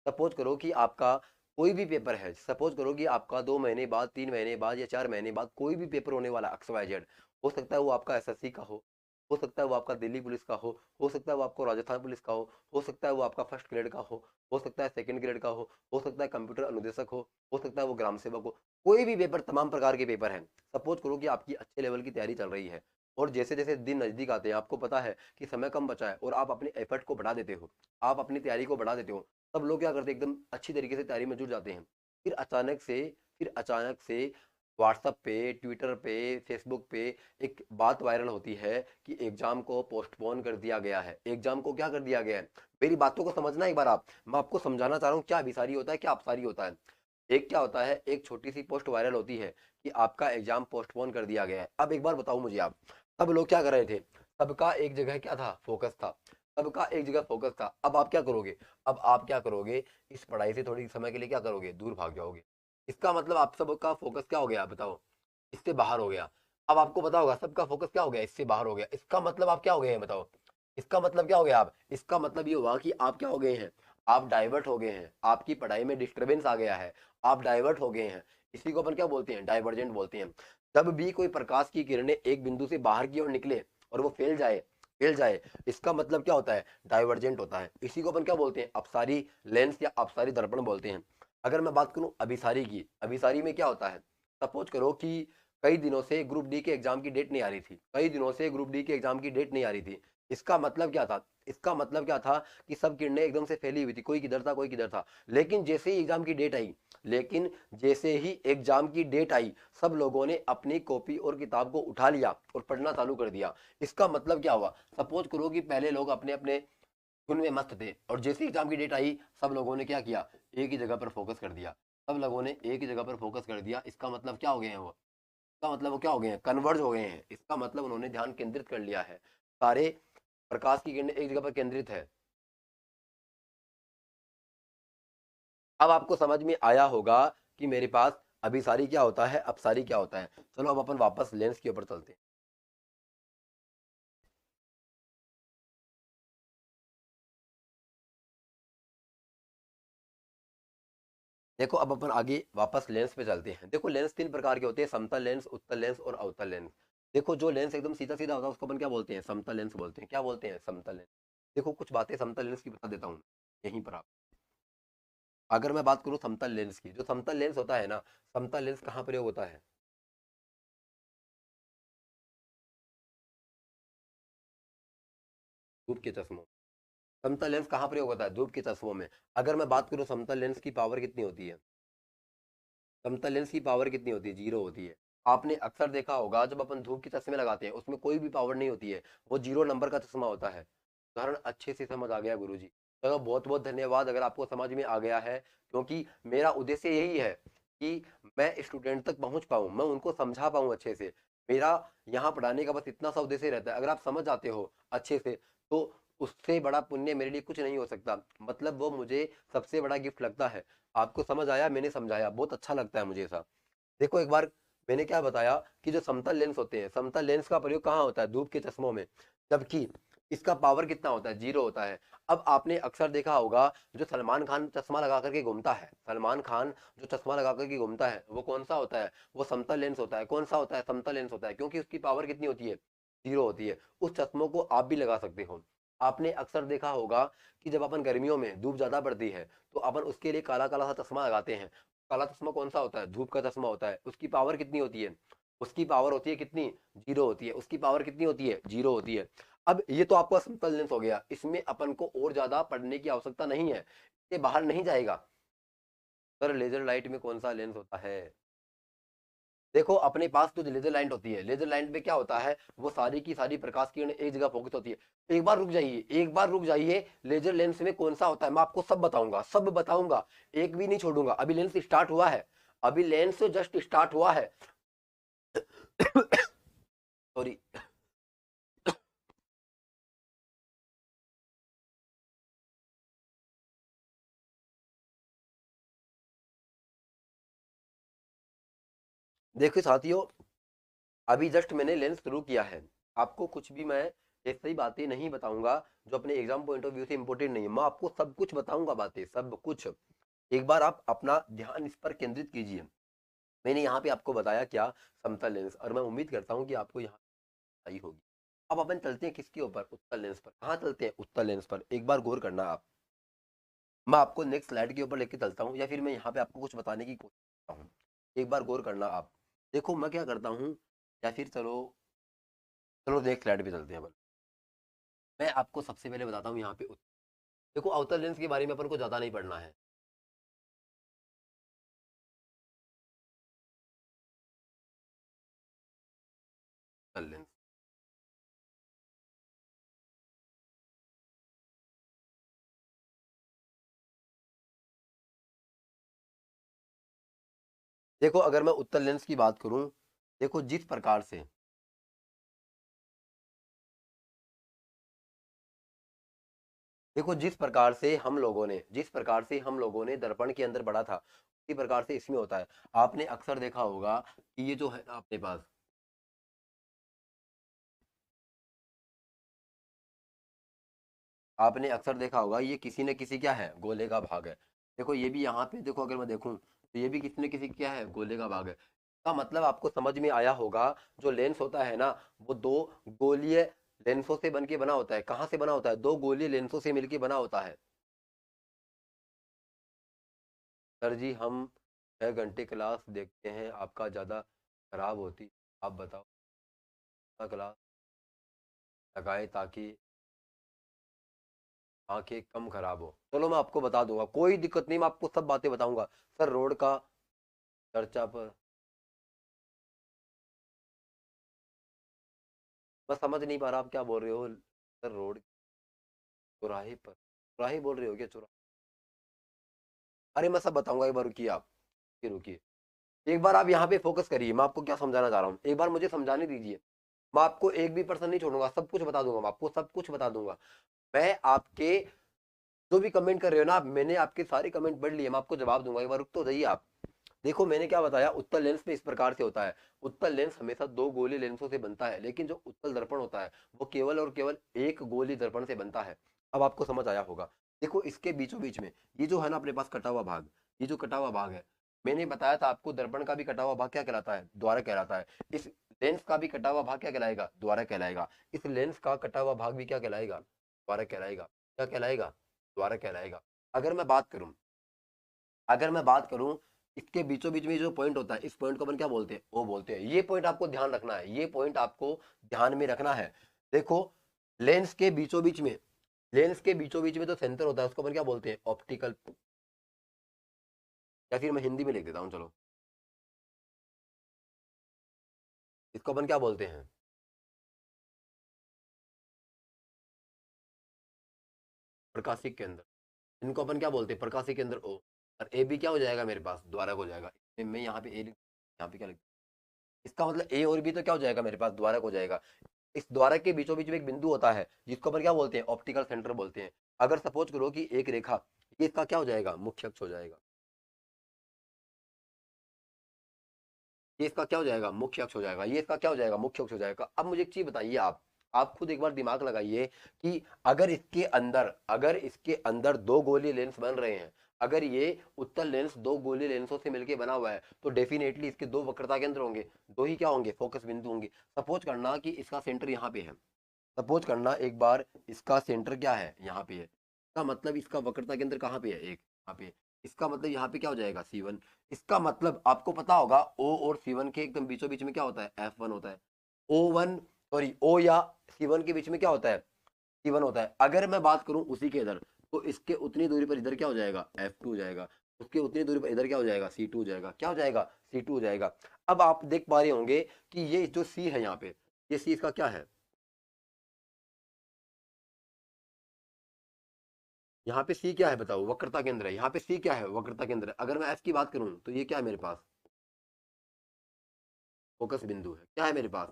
सपोज करो कि आपका कोई भी पेपर है, सपोज करो कि आपका 2 महीने बाद, 3 महीने बाद या 4 महीने बाद कोई भी पेपर होने वाला XYZ, हो सकता है वो आपका SSC का हो, हो सकता है वो आपका दिल्ली पुलिस का हो सकता है वो आपको राजस्थान पुलिस का हो सकता है वो आपका फर्स्ट ग्रेड का हो सकता है सेकंड ग्रेड का हो सकता है कंप्यूटर अनुदेशक हो सकता है वो ग्राम सेवक हो। कोई भी पेपर, तमाम प्रकार के पेपर हैं। सपोज करो कि आपकी अच्छे लेवल की तैयारी चल रही है और जैसे जैसे दिन नजदीक आते हैं, आपको पता है कि समय कम बचा है और आप अपने एफर्ट को बढ़ा देते हो, आप अपनी तैयारी को बढ़ा देते हो, सब लोग क्या करते हैं, एकदम अच्छी तरीके से तैयारी में जुट जाते हैं। फिर अचानक से व्हाट्सएप पे, ट्विटर पे, फेसबुक पे एक बात वायरल होती है कि एग्जाम को पोस्टपोन कर दिया गया है। एग्जाम को क्या कर दिया गया है? मेरी बातों को समझना एक बार आप, मैं आपको समझाना चाह रहा हूँ क्या अभिसारी होता है, क्या अपसारी होता है। एक क्या होता है, एक छोटी सी पोस्ट वायरल होती है कि आपका एग्जाम पोस्टपोन कर दिया गया है। अब एक बार बताओ मुझे आप, सब लोग क्या कर रहे थे? सबका एक जगह क्या था, फोकस था। सबका एक जगह फोकस था। अब आप क्या करोगे? अब आप क्या करोगे, इस पढ़ाई से थोड़ी समय के लिए क्या करोगे, दूर भाग जाओगे। इसका मतलब आप सबका फोकस क्या हो गया बताओ, इससे बाहर हो गया। अब आपको पता होगा सबका फोकस क्या हो गया, इससे बाहर हो गया। इसका मतलब आप क्या हो गए हैं बताओ, इसका मतलब क्या हो गया आप, इसका मतलब ये हुआ कि आप क्या हो गए हैं, आप डाइवर्ट हो गए हैं, आपकी पढ़ाई में डिस्टरबेंस आ गया है, आप डाइवर्ट हो गए हैं। इसी को अपन क्या बोलते हैं, डाइवर्जेंट बोलते हैं। जब भी कोई प्रकाश की किरणें एक बिंदु से बाहर की ओर निकले और वो फैल जाए, इसका मतलब क्या होता है, डाइवर्जेंट होता है। इसी को अपन क्या बोलते हैं, अपसारी लेंस या अपसारी दर्पण बोलते हैं। अगर मैं बात करूं अभिसारी की, अभिसारी में क्या होता है, सपोज करो कि कई दिनों से ग्रुप डी के एग्जाम की डेट नहीं आ रही थी, कई दिनों से ग्रुप डी के एग्जाम की डेट नहीं आ रही थी। इसका मतलब क्या था, इसका मतलब क्या था कि सब किरणें एकदम से फैली हुई थी, कोई किधर था कोई किधर था। लेकिन जैसे ही एग्जाम की डेट आई, सब लोगों ने अपनी कॉपी और किताब को उठा लिया और पढ़ना चालू कर दिया। इसका मतलब क्या हुआ, सपोज करो कि पहले लोग अपने अपने धुन में मस्त थे और जैसे एग्जाम की डेट आई, सब लोगों ने क्या किया, एक ही जगह पर फोकस कर दिया। सब लोगों ने एक ही जगह पर फोकस कर दिया। इसका मतलब क्या हो गए हैं वो, इसका मतलब वो क्या हो गए हैं, कन्वर्ज हो गए हैं। इसका मतलब उन्होंने ध्यान केंद्रित कर लिया है। सारे प्रकाश की किरणें एक जगह पर केंद्रित है। अब आपको समझ में आया होगा कि मेरे पास अभिसारी क्या होता है, अपसारी क्या होता है। चलो अब अपन वापस लेंस के ऊपर चलते हैं। देखो अब अपन आगे वापस लेंस पे चलते हैं। देखो लेंस तीन प्रकार के होते हैं, समतल लेंस, उत्तल लेंस और अवतल लेंस। देखो जो लेंस एकदम सीधा सीधा होता है उसको अपन क्या बोलते हैं, समतल लेंस बोलते हैं। क्या बोलते हैं, समतल लेंस। देखो कुछ बातें समतल लेंस की बता देता हूँ यहीं पर आप। अगर मैं बात करूँ समतल लेंस की, जो समतल लेंस होता है ना, समतल लेंस कहाँ प्रयोग होता है, धूप के चश्मों। समतल लेंस कहाँ प्रयोग होता है, धूप के चश्मों में। अगर मैं बात करूँ समतल लेंस की पावर कितनी होती है, समतल लेंस की पावर कितनी होती है, जीरो होती है। आपने अक्सर देखा होगा जब अपन धूप के चश्मे लगाते हैं उसमें कोई भी पावर नहीं होती है, वो जीरो नंबर का चश्मा होता है। उदाहरण अच्छे से समझ आ गया गुरुजी। चलो बहुत बहुत धन्यवाद अगर आपको समझ में आ गया है, क्योंकि मेरा उद्देश्य यही है कि मैं स्टूडेंट तक पहुंच पाऊं, मैं उनको समझा पाऊं अच्छे से। मेरा यहाँ पढ़ाने का बस इतना सा उद्देश्य रहता है। अगर आप समझ आते हो अच्छे से तो उससे बड़ा पुण्य मेरे लिए कुछ नहीं हो सकता। मतलब वो मुझे सबसे बड़ा गिफ्ट लगता है। आपको समझ आया, मैंने समझाया, बहुत अच्छा लगता है मुझे ऐसा। देखो एक बार मैंने क्या बताया कि जो समतल लेंस होते हैं, समतल लेंस का प्रयोग कहाँ होता है, धूप के चश्मों में। जबकि इसका पावर कितना होता है, जीरो होता है। अब आपने अक्सर देखा होगा जो सलमान खान चश्मा लगा करके घूमता है, सलमान खान जो चश्मा लगा करके घूमता है वो कौन सा होता है, वो समतल लेंस होता है। कौन सा होता है, समतल लेंस होता है, क्योंकि उसकी पावर कितनी होती है, जीरो होती है। उस चश्मों को आप भी लगा सकते हो। आपने अक्सर देखा होगा कि जब अपन गर्मियों में धूप ज्यादा पड़ती है तो अपन उसके लिए काला काला सा चश्मा लगाते हैं। काला चश्मा कौन सा होता है, धूप का चश्मा होता है। उसकी पावर कितनी होती है, उसकी पावर होती है कितनी, जीरो होती है। उसकी पावर कितनी होती है, जीरो होती है। अब ये तो आपका समतल लेंस हो गया, इसमें अपन को और ज्यादा पढ़ने की आवश्यकता नहीं है, ये बाहर नहीं जाएगा। सर लेजर लाइट में कौन सा लेंस होता है, देखो अपने पास तो लेजर लाइट होती है, लेजर लाइट में क्या होता है, वो सारी की सारी प्रकाश किरण एक जगह फोकस होती है। एक बार रुक जाइए, एक बार रुक जाइए, लेजर लेंस में कौन सा होता है मैं आपको सब बताऊंगा, सब बताऊंगा, एक भी नहीं छोड़ूंगा। अभी लेंस स्टार्ट हुआ है, अभी लेंस जस्ट स्टार्ट हुआ है। सॉरी। देखिए साथियों, अभी जस्ट मैंने लेंस शुरू किया है। आपको कुछ भी मैं ऐसी बातें नहीं बताऊंगा जो अपने एग्जाम पॉइंट ऑफ व्यू से इंपॉर्टेंट नहीं है। मैं आपको सब कुछ बताऊंगा, बातें सब कुछ। एक बार आप अपना ध्यान इस पर केंद्रित कीजिए। मैंने यहाँ पे आपको बताया क्या, समतल लेंस, और मैं उम्मीद करता हूँ कि आपको यहाँ आई होगी। अब अपन चलते हैं किसके ऊपर, उत्तल लेंस पर। कहाँ चलते हैं, उत्तल लेंस पर। एक बार गौर करना आप, मैं आपको नेक्स्ट स्लाइड के ऊपर लेके चलता हूँ, या फिर मैं यहाँ पे आपको कुछ बताने की कोशिश करता हूँ। एक बार गौर करना आप। देखो मैं क्या करता हूँ, या फिर चलो चलो नेक्स्ट स्लाइड पे चलते हैं अपन। मैं आपको सबसे पहले बताता हूँ यहाँ पे देखो अवतल लेंस के बारे में अपन को ज्यादा नहीं पढ़ना है। अवतल लेंस, देखो अगर मैं उत्तल लेंस की बात करूं, देखो जिस प्रकार से हम लोगों ने दर्पण के अंदर पढ़ा था, उसी प्रकार से इसमें होता है। आपने अक्सर देखा होगा कि ये जो है ना अपने पास, आपने अक्सर देखा होगा ये किसी न किसी क्या है, गोले का भाग है। देखो ये भी यहाँ पे देखो, अगर मैं देखूं तो ये भी किसी न किसी क्या है, गोले का भाग है। का मतलब आपको समझ में आया होगा, जो लेंस होता है ना, वो दो गोलीय लेंसों से बन के बना होता है। कहाँ से बना होता है, दो गोलीय लेंसों से मिलके बना होता है। सर जी हम 6 घंटे क्लास देखते हैं, आपका ज़्यादा खराब होती, आप बताओ क्लास लगाए ताकि आंखें कम खराब हो। चलो मैं आपको बता दूंगा, कोई दिक्कत नहीं, मैं आपको सब बातें बताऊंगा। सर रोड का चर्चा पर, मैं समझ नहीं पा रहा आप क्या बोल रहे हो। सर रोड चौराहे पर, चौराहे बोल रहे हो क्या, चौराहे? अरे मैं सब बताऊंगा, एक बार रुकिए आप, फिर रुकिए। एक बार आप यहाँ पे फोकस करिए, मैं आपको क्या समझाना चाह रहा हूँ, एक बार मुझे समझाने दीजिए। मैं आपको एक भी पर्सन नहीं छोड़ूंगा, सब कुछ बता दूंगा, मैं आपको सब कुछ बता दूंगा। मैं आपके जो भी कमेंट कर रहे हो ना, मैंने आपके सारे कमेंट पढ़ लिए, मैं आपको जवाब दूंगा, एक बार रुक तो जाइए आप। देखो मैंने क्या बताया, उत्तल लेंस में इस प्रकार से होता है। उत्तल लेंस हमेशा दो गोली लेंसों से बनता है, लेकिन जो उत्तल दर्पण होता है वो केवल और केवल एक गोली दर्पण से बनता है। अब आपको समझ आया होगा। देखो इसके बीचों बीच में ये जो है ना अपने पास कटा हुआ भाग, ये जो कटा हुआ भाग है, मैंने बताया था आपको दर्पण का भी कटा हुआ भाग क्या कहलाता है, द्वारक कहलाता है। इस लेंस का भी कटा हुआ भाग क्या कहलाएगा, द्वारक कहलाएगा। इस लेंस का कटा हुआ भाग भी क्या कहलाएगा, द्वारक कहलाएगा। क्या कहलाएगा, द्वारक कहलाएगा। अगर मैं बात करूं, अगर मैं बात करूं इसके बीचों बीच में जो पॉइंट होता है, इस पॉइंट को अपन क्या बोलते हैं, वो बोलते हैं। ये पॉइंट आपको ध्यान रखना है, ये पॉइंट आपको ध्यान में रखना है। देखो लेंस के बीचों बीच में, लेंस के बीचों बीच में जो सेंटर होता है उसको अपन क्या बोलते हैं, ऑप्टिकल, या फिर मैं हिंदी में लिख देता हूं चलो, इसको अपन क्या बोलते हैं, प्रकाशिक केंद्र। इनको अपन क्या बोलते हैं, प्रकाशिक केंद्र ओ। और ए भी क्या हो जाएगा मेरे पास, द्वारक हो जाएगा। मैं यहाँ पे ए यहाँ पे क्या लिख, इसका मतलब ए और बी तो क्या हो जाएगा मेरे पास, द्वारक हो जाएगा। इस द्वारक के बीचों बीच में एक बिंदु होता है जिसको अपन क्या बोलते हैं, ऑप्टिकल सेंटर बोलते हैं। अगर सपोज करो कि एक रेखा, ये इसका क्या हो जाएगा, मुख्य अक्ष हो जाएगा। ये इसका क्या हो जाएगा, मुख्य अक्ष हो जाएगा। ये इसका क्या हो जाएगा, मुख्य अक्ष हो जाएगा। अब मुझे एक चीज बताइए आप खुद एक बार दिमाग लगाइए कि अगर इसके अंदर दो गोलीय लेंस बन रहे हैं, अगर ये उत्तल लेंस दो गोलीय लेंसों से मिलकर बना हुआ है, तो डेफिनेटली इसके दो वक्रता केंद्र होंगे, दो ही क्या होंगे, फोकस बिंदु होंगे। सपोज करना कि इसका सेंटर यहाँ पे है, सपोज करना एक बार इसका सेंटर क्या है, यहाँ पे है। इसका मतलब इसका वक्रता केंद्र कहाँ पे है, एक यहाँ पे। इसका मतलब यहाँ पे क्या हो जाएगा, C1। इसका मतलब आपको पता होगा O और C1 के एकदम बीचों बीच में क्या होता है, F1 होता है। O1 सॉरी O या C1 के बीच में क्या होता है, C1 होता है। अगर मैं बात करूं उसी के इधर, तो इसके उतनी दूरी पर इधर क्या हो जाएगा, F2 हो जाएगा। उसके उतनी दूरी पर इधर क्या हो जाएगा, C2 हो जाएगा। क्या हो जाएगा, C2 हो जाएगा। अब आप देख पा रहे होंगे कि ये जो C है यहाँ पे, ये C इसका क्या है, यहाँ पे सी क्या है बताओ, वक्रता केंद्र है। यहाँ पे सी क्या है, वक्रता केंद्र है। अगर मैं एफ की बात करूं तो ये क्या है मेरे पास, फोकस बिंदु है। क्या है मेरे पास,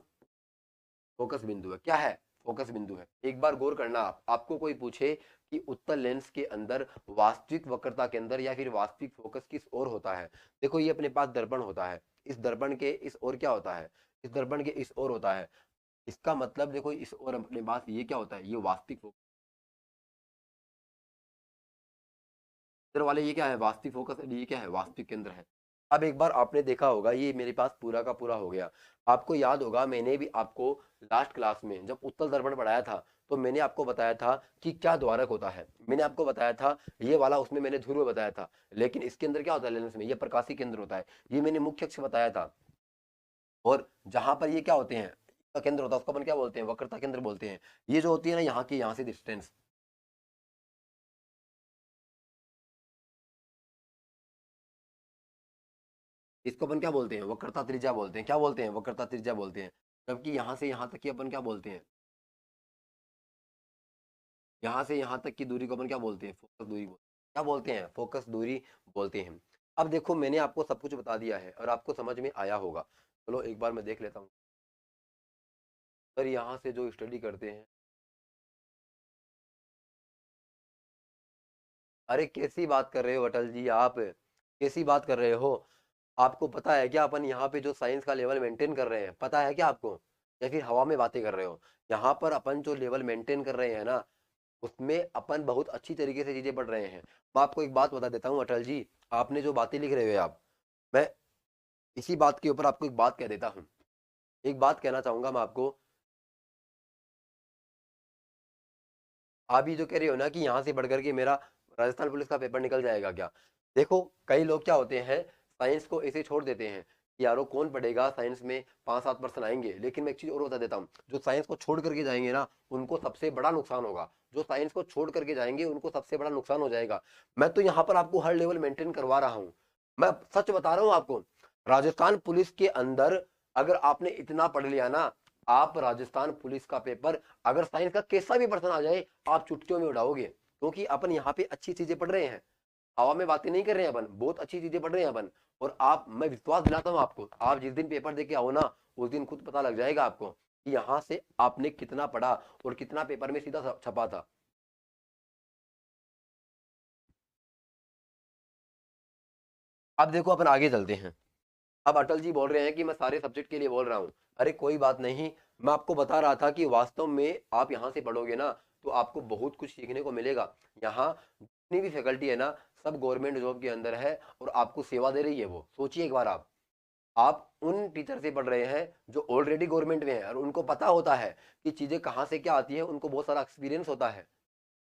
फोकस बिंदु है। क्या है, फोकस बिंदु है। एक बार गौर करना आप, आपको कोई पूछे कि उत्तल लेंस के अंदर वास्तविक वक्रता केंद्र या फिर वास्तविक फोकस किस ओर होता है। देखो ये अपने पास दर्पण होता है, इस दर्पण के इस ओर क्या होता है, इस दर्पण के इस ओर होता है। इसका मतलब देखो इस ओर अपने पास ये क्या होता है, ये वास्तविक फोकस। इधर वाले ये क्या है, वास्तविक फोकस, ये क्या है, वास्तविक केंद्र है। अब एक बार आपने देखा होगा, ये मेरे पास पूरा का पूरा हो गया। आपको याद होगा मैंने भी आपको लास्ट क्लास में जब उत्तल दर्पण पढ़ाया था तो मैंने आपको बताया था कि क्या द्वारक होता है। मैंने आपको बताया था ये वाला, उसमें मैंने ध्रुव बताया था, लेकिन इसके अंदर क्या होता है लेंस में, ये प्रकाशीय केंद्र होता है, ये मैंने मुख्य अक्ष बताया था। और जहां पर ये क्या होते हैं, इसका केंद्र होता है, उसको अपन क्या बोलते हैं, वक्रता केंद्र बोलते हैं। ये जो होती है ना यहाँ की, यहाँ से डिस्टेंस, इसको अपन क्या बोलते हैं, वक्रता त्रिज्या बोलते हैं। क्या बोलते हैं, वक्रता त्रिज्या बोलते हैं। जबकि यहाँ से यहाँ तक की अपन क्या बोलते हैं, यहाँ से यहाँ तक की दूरी को अपन क्या बोलते हैं, फोकस दूरी बोलते हैं। क्या बोलते हैं, फोकस दूरी बोलते हैं। अब देखो मैंने आपको सब कुछ बता दिया है और आपको समझ में आया होगा। चलो एक बार मैं देख लेता हूँ। सर यहाँ से जो स्टडी करते हैं, अरे कैसी बात कर रहे हो अटल जी आप, कैसी बात कर रहे हो। आपको पता है क्या अपन यहाँ पे जो साइंस का लेवल मेंटेन कर रहे हैं, पता है क्या आपको, या फिर हवा में बातें कर रहे हो। यहाँ पर अपन जो लेवल मेंटेन कर रहे हैं ना, उसमें अपन बहुत अच्छी तरीके से चीजें पढ़ रहे हैं। मैं आपको एक बात बता देता हूँ अटल जी, आपने जो बातें लिख रहे हो आप, मैं इसी बात के ऊपर आपको एक बात कह देता हूँ। एक बात कहना चाहूंगा मैं आपको। आप ये जो कह रहे हो ना कि यहाँ से बढ़ करके मेरा राजस्थान पुलिस का पेपर निकल जाएगा क्या, देखो कई लोग क्या होते हैं, साइंस को ऐसे छोड़ देते हैं कि यारो कौन पढ़ेगा साइंस में, 5-7% आएंगे। लेकिन मैं एक चीज और बता देता हूँ, जो साइंस को छोड़ करके जाएंगे ना उनको सबसे बड़ा नुकसान होगा। जो साइंस को छोड़ करके जाएंगे उनको सबसे बड़ा नुकसान हो जाएगा। मैं तो यहाँ पर आपको हर लेवल मेंटेन करवा रहा हूँ, मैं सच बता रहा हूँ आपको। राजस्थान पुलिस के अंदर अगर आपने इतना पढ़ लिया ना, आप राजस्थान पुलिस का पेपर, अगर साइंस का कैसा भी पर्सन आ जाए आप चुटकियों में उड़ाओगे। क्योंकि अपन यहाँ पे अच्छी चीजें पढ़ रहे हैं, हवा में बातें नहीं कर रहे हैं अपन, बहुत अच्छी चीजें पढ़ रहे हैं अपन। और आप, मैं विश्वास दिलाता हूँ आपको, आप जिस दिन पेपर दे के आओ ना उस दिन खुद पता लग जाएगा आपको कि यहाँ से आपने कितना पढ़ा और कितना पेपर में सीधा छपा था। अब देखो अपन आगे चलते हैं। अब अटल जी बोल रहे हैं कि मैं सारे सब्जेक्ट के लिए बोल रहा हूँ। अरे कोई बात नहीं, मैं आपको बता रहा था कि वास्तव में आप यहाँ से पढ़ोगे ना तो आपको बहुत कुछ सीखने को मिलेगा। यहाँ जितनी भी फैकल्टी है ना, सब गवर्नमेंट जॉब के अंदर है और आपको सेवा दे रही है। वो सोचिए एक बार आप उन टीचर से पढ़ रहे हैं जो ऑलरेडी गवर्नमेंट में है और उनको पता होता है कि चीजें कहाँ से क्या आती है, उनको बहुत सारा एक्सपीरियंस होता है।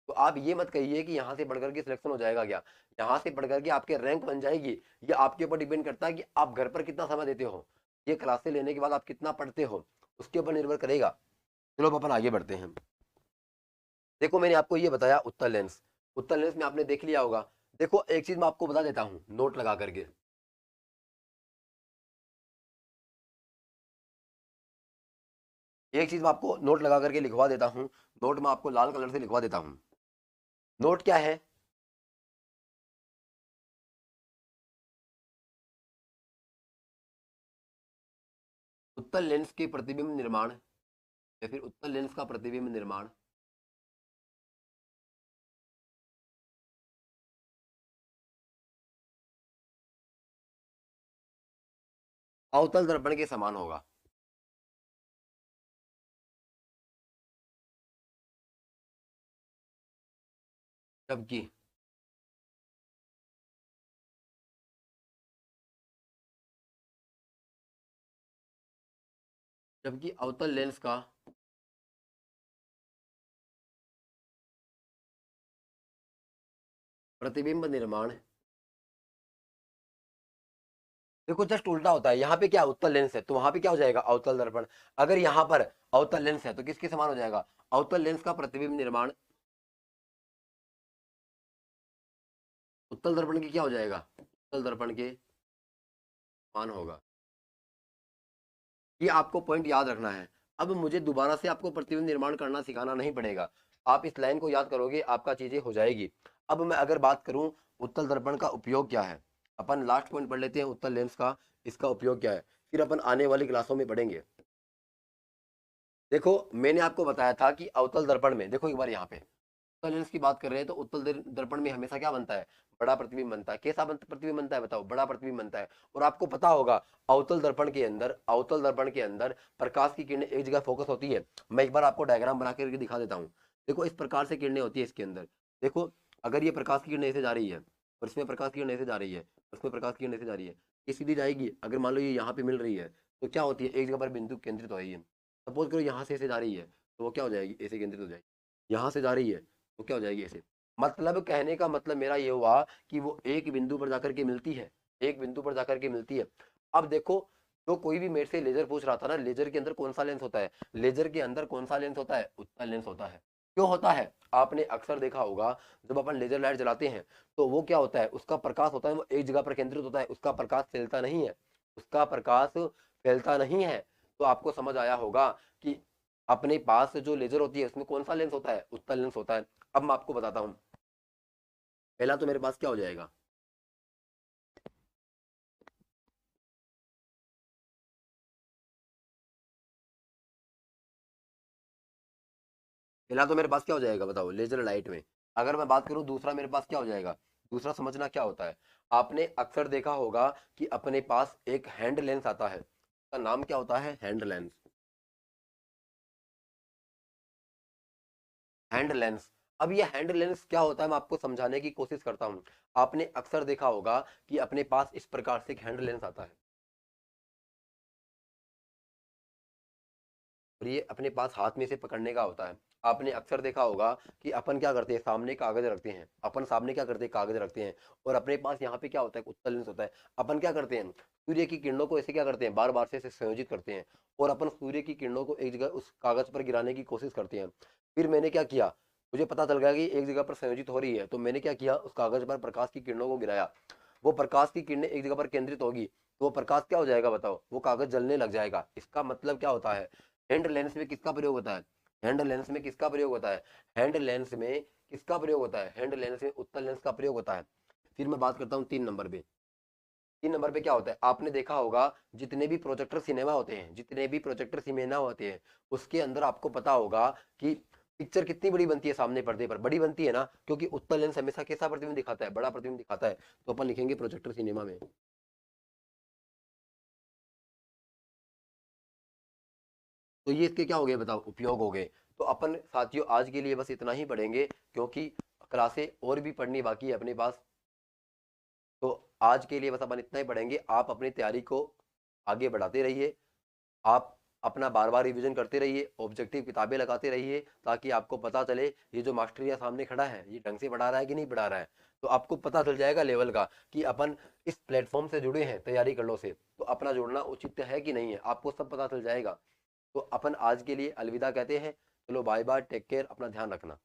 तो आप ये मत कहिए कि यहाँ से पढ़ करके सिलेक्शन हो जाएगा क्या, यहाँ से पढ़ करके आपके रैंक बन जाएगी। ये आपके ऊपर डिपेंड करता है कि आप घर पर कितना समय देते हो, ये क्लासेस लेने के बाद आप कितना पढ़ते हो, उसके ऊपर निर्भर करेगा। चलो अब अपन आगे बढ़ते हैं। देखो मैंने आपको ये बताया उत्तर लेंस, उत्तर लेंस में आपने देख लिया होगा। देखो एक चीज मैं आपको बता देता हूँ नोट लगा करके, एक चीज मैं आपको नोट लगा करके लिखवा देता हूँ। नोट मैं आपको लाल कलर से लिखवा देता हूँ। नोट क्या है, उत्तर लेंस के प्रतिबिंब निर्माण या फिर उत्तर लेंस का प्रतिबिंब निर्माण। अवतल दर्पण के समान होगा। जबकि जबकि अवतल लेंस का, प्रतिबिंब निर्माण, देखो जस्ट उल्टा होता है। यहाँ पे क्या उत्तल लेंस है तो वहां पे क्या हो जाएगा, अवतल दर्पण। अगर यहाँ पर अवतल लेंस है तो किसके समान हो जाएगा, अवतल लेंस का प्रतिबिंब निर्माण उत्तल दर्पण की क्या हो जाएगा, उत्तल दर्पण के समान होगा। ये आपको पॉइंट याद रखना है। अब मुझे दोबारा से आपको प्रतिबिंब निर्माण करना सिखाना नहीं पड़ेगा, आप इस लाइन को याद करोगे आपका चीजें हो जाएगी। अब मैं अगर बात करूं उत्तल दर्पण का उपयोग क्या है, अपन लास्ट पॉइंट पढ़ लेते हैं उत्तल लेंस का, इसका उपयोग क्या है, फिर अपन आने वाली क्लासों में पढ़ेंगे। देखो मैंने आपको बताया था कि अवतल दर्पण में, देखो एक बार यहाँ पे उत्तल लेंस की बात कर रहे हैं तो उत्तल दर्पण में हमेशा क्या बनता है, बड़ा प्रतिबिंब बनता है। कैसा प्रतिबिंब बनता है बताओ, बड़ा प्रतिबिंब बनता है। और आपको पता होगा अवतल दर्पण के अंदर, अवतल दर्पण के अंदर प्रकाश की किरणें एक जगह फोकस होती है। मैं एक बार आपको डायग्राम बना करके दिखा देता हूँ। देखो इस प्रकार से किरणें होती है इसके अंदर। देखो अगर ये प्रकाश की किरणें ऐसे जा रही है और इसमें प्रकाश की किरणें ऐसे जा रही है, उसमें प्रकाश की किरणें ऐसे जा रही है, ये सीधी जाएगी। अगर मान लो ये यहाँ पे मिल रही है तो क्या होती है, एक जगह पर बिंदु केंद्रित हो रही है। सपोज करो यहाँ से ऐसे जा रही है तो वो क्या हो जाएगी, ऐसे केंद्रित हो जाएगी। यहाँ से जा रही है तो क्या हो जाएगी, ऐसे। मतलब कहने का मतलब मेरा ये हुआ कि वो एक बिंदु पर जाकर के मिलती है, एक बिंदु पर जाकर के मिलती है। अब देखो, तो कोई भी मेरे से लेजर पूछ रहा था ना, लेजर के अंदर कौन सा लेंस होता है, लेजर के अंदर कौन सा लेंस होता है, उत्तल लेंस होता है। क्यों होता है, आपने अक्सर देखा होगा जब अपन लेजर लाइट जलाते हैं तो वो क्या होता है, उसका प्रकाश होता है वो एक जगह पर केंद्रित होता है, उसका प्रकाश फैलता नहीं है, उसका प्रकाश फैलता नहीं है। तो आपको समझ आया होगा कि अपने पास जो लेजर होती है उसमें कौन सा लेंस होता है, उत्तल लेंस होता है। अब मैं आपको बताता हूँ, पहला तो मेरे पास क्या हो जाएगा, पहला तो मेरे पास क्या हो जाएगा बताओ, लेजर लाइट में। अगर मैं बात करूं दूसरा मेरे पास क्या हो जाएगा, दूसरा समझना क्या होता है। आपने अक्सर देखा होगा कि अपने पास एक हैंड लेंस आता है, उसका नाम क्या होता है, हैंड लेंस। Hand lens. अब ये हैंड लेंस क्या होता है मैं आपको समझाने की कोशिश करता हूँ। आपने अक्सर देखा होगा कि अपने पास इस प्रकार से एक हैंड लेंस आता है और ये अपने पास हाथ में से पकड़ने का होता है। आपने अक्सर देखा होगा कि अपन क्या करते हैं, सामने कागज रखते हैं, अपन सामने क्या करते हैं, कागज रखते हैं, और अपने पास यहाँ पे क्या होता है, उत्तल लेंस होता है। अपन क्या करते हैं, सूर्य की किरणों को ऐसे क्या करते हैं, बार बार से ऐसे संयोजित करते हैं और अपन सूर्य की किरणों को एक जगह उस कागज पर गिराने की कोशिश करते हैं। फिर मैंने क्या किया, मुझे पता चल गया कि एक जगह पर संयोजित हो रही है, तो मैंने क्या किया, उस कागज पर प्रकाश की किरणों को गिराया। वो प्रकाश की किरणें एक जगह पर केंद्रित होगी तो वो प्रकाश क्या हो जाएगा बताओ, वो कागज जलने लग जाएगा। इसका मतलब क्या होता है, हैंड लेंस में किसका प्रयोग होता है, हैंड लेंस में किसका प्रयोग होता है, हैंड लेंस में किसका प्रयोग होता है, हैंड लेंस में उत्तल लेंस का प्रयोग होता है। फिर मैं बात करता हूँ 3 नंबर पे। 3 नंबर पे क्या होता है, आपने देखा होगा जितने भी प्रोजेक्टर सिनेमा होते हैं, जितने भी प्रोजेक्टर सिनेमा होते हैं, उसके अंदर आपको पता होगा कि पिक्चर कितनी बड़ी बनती है, सामने पर्दे पर बड़ी बनती है ना, क्योंकि उत्तल लेंस हमेशा कैसा प्रतिबिंब दिखाता है, बड़ा प्रतिबिंब दिखाता है। तो अपन लिखेंगे प्रोजेक्टर सिनेमा में। तो ये इसके क्या हो गए बताओ, उपयोग हो गए। तो अपन साथियों आज के लिए बस इतना ही पढ़ेंगे, क्योंकि क्लासें और भी पढ़नी बाकी है अपने पास। तो आज के लिए बस अपन इतना ही पढ़ेंगे, आप अपनी तैयारी को आगे बढ़ाते रहिए, आप अपना बार बार रिवीजन करते रहिए, ऑब्जेक्टिव किताबें लगाते रहिए, ताकि आपको पता चले ये जो मास्टर या सामने खड़ा है ये ढंग से पढ़ा रहा है कि नहीं पढ़ा रहा है। तो आपको पता चल जाएगा लेवल का कि अपन इस प्लेटफॉर्म से जुड़े हैं तैयारी करने से, तो अपना जुड़ना उचित है कि नहीं है, आपको सब पता चल जाएगा। तो अपन आज के लिए अलविदा कहते हैं। चलो बाय बाय, टेक केयर, अपना ध्यान रखना।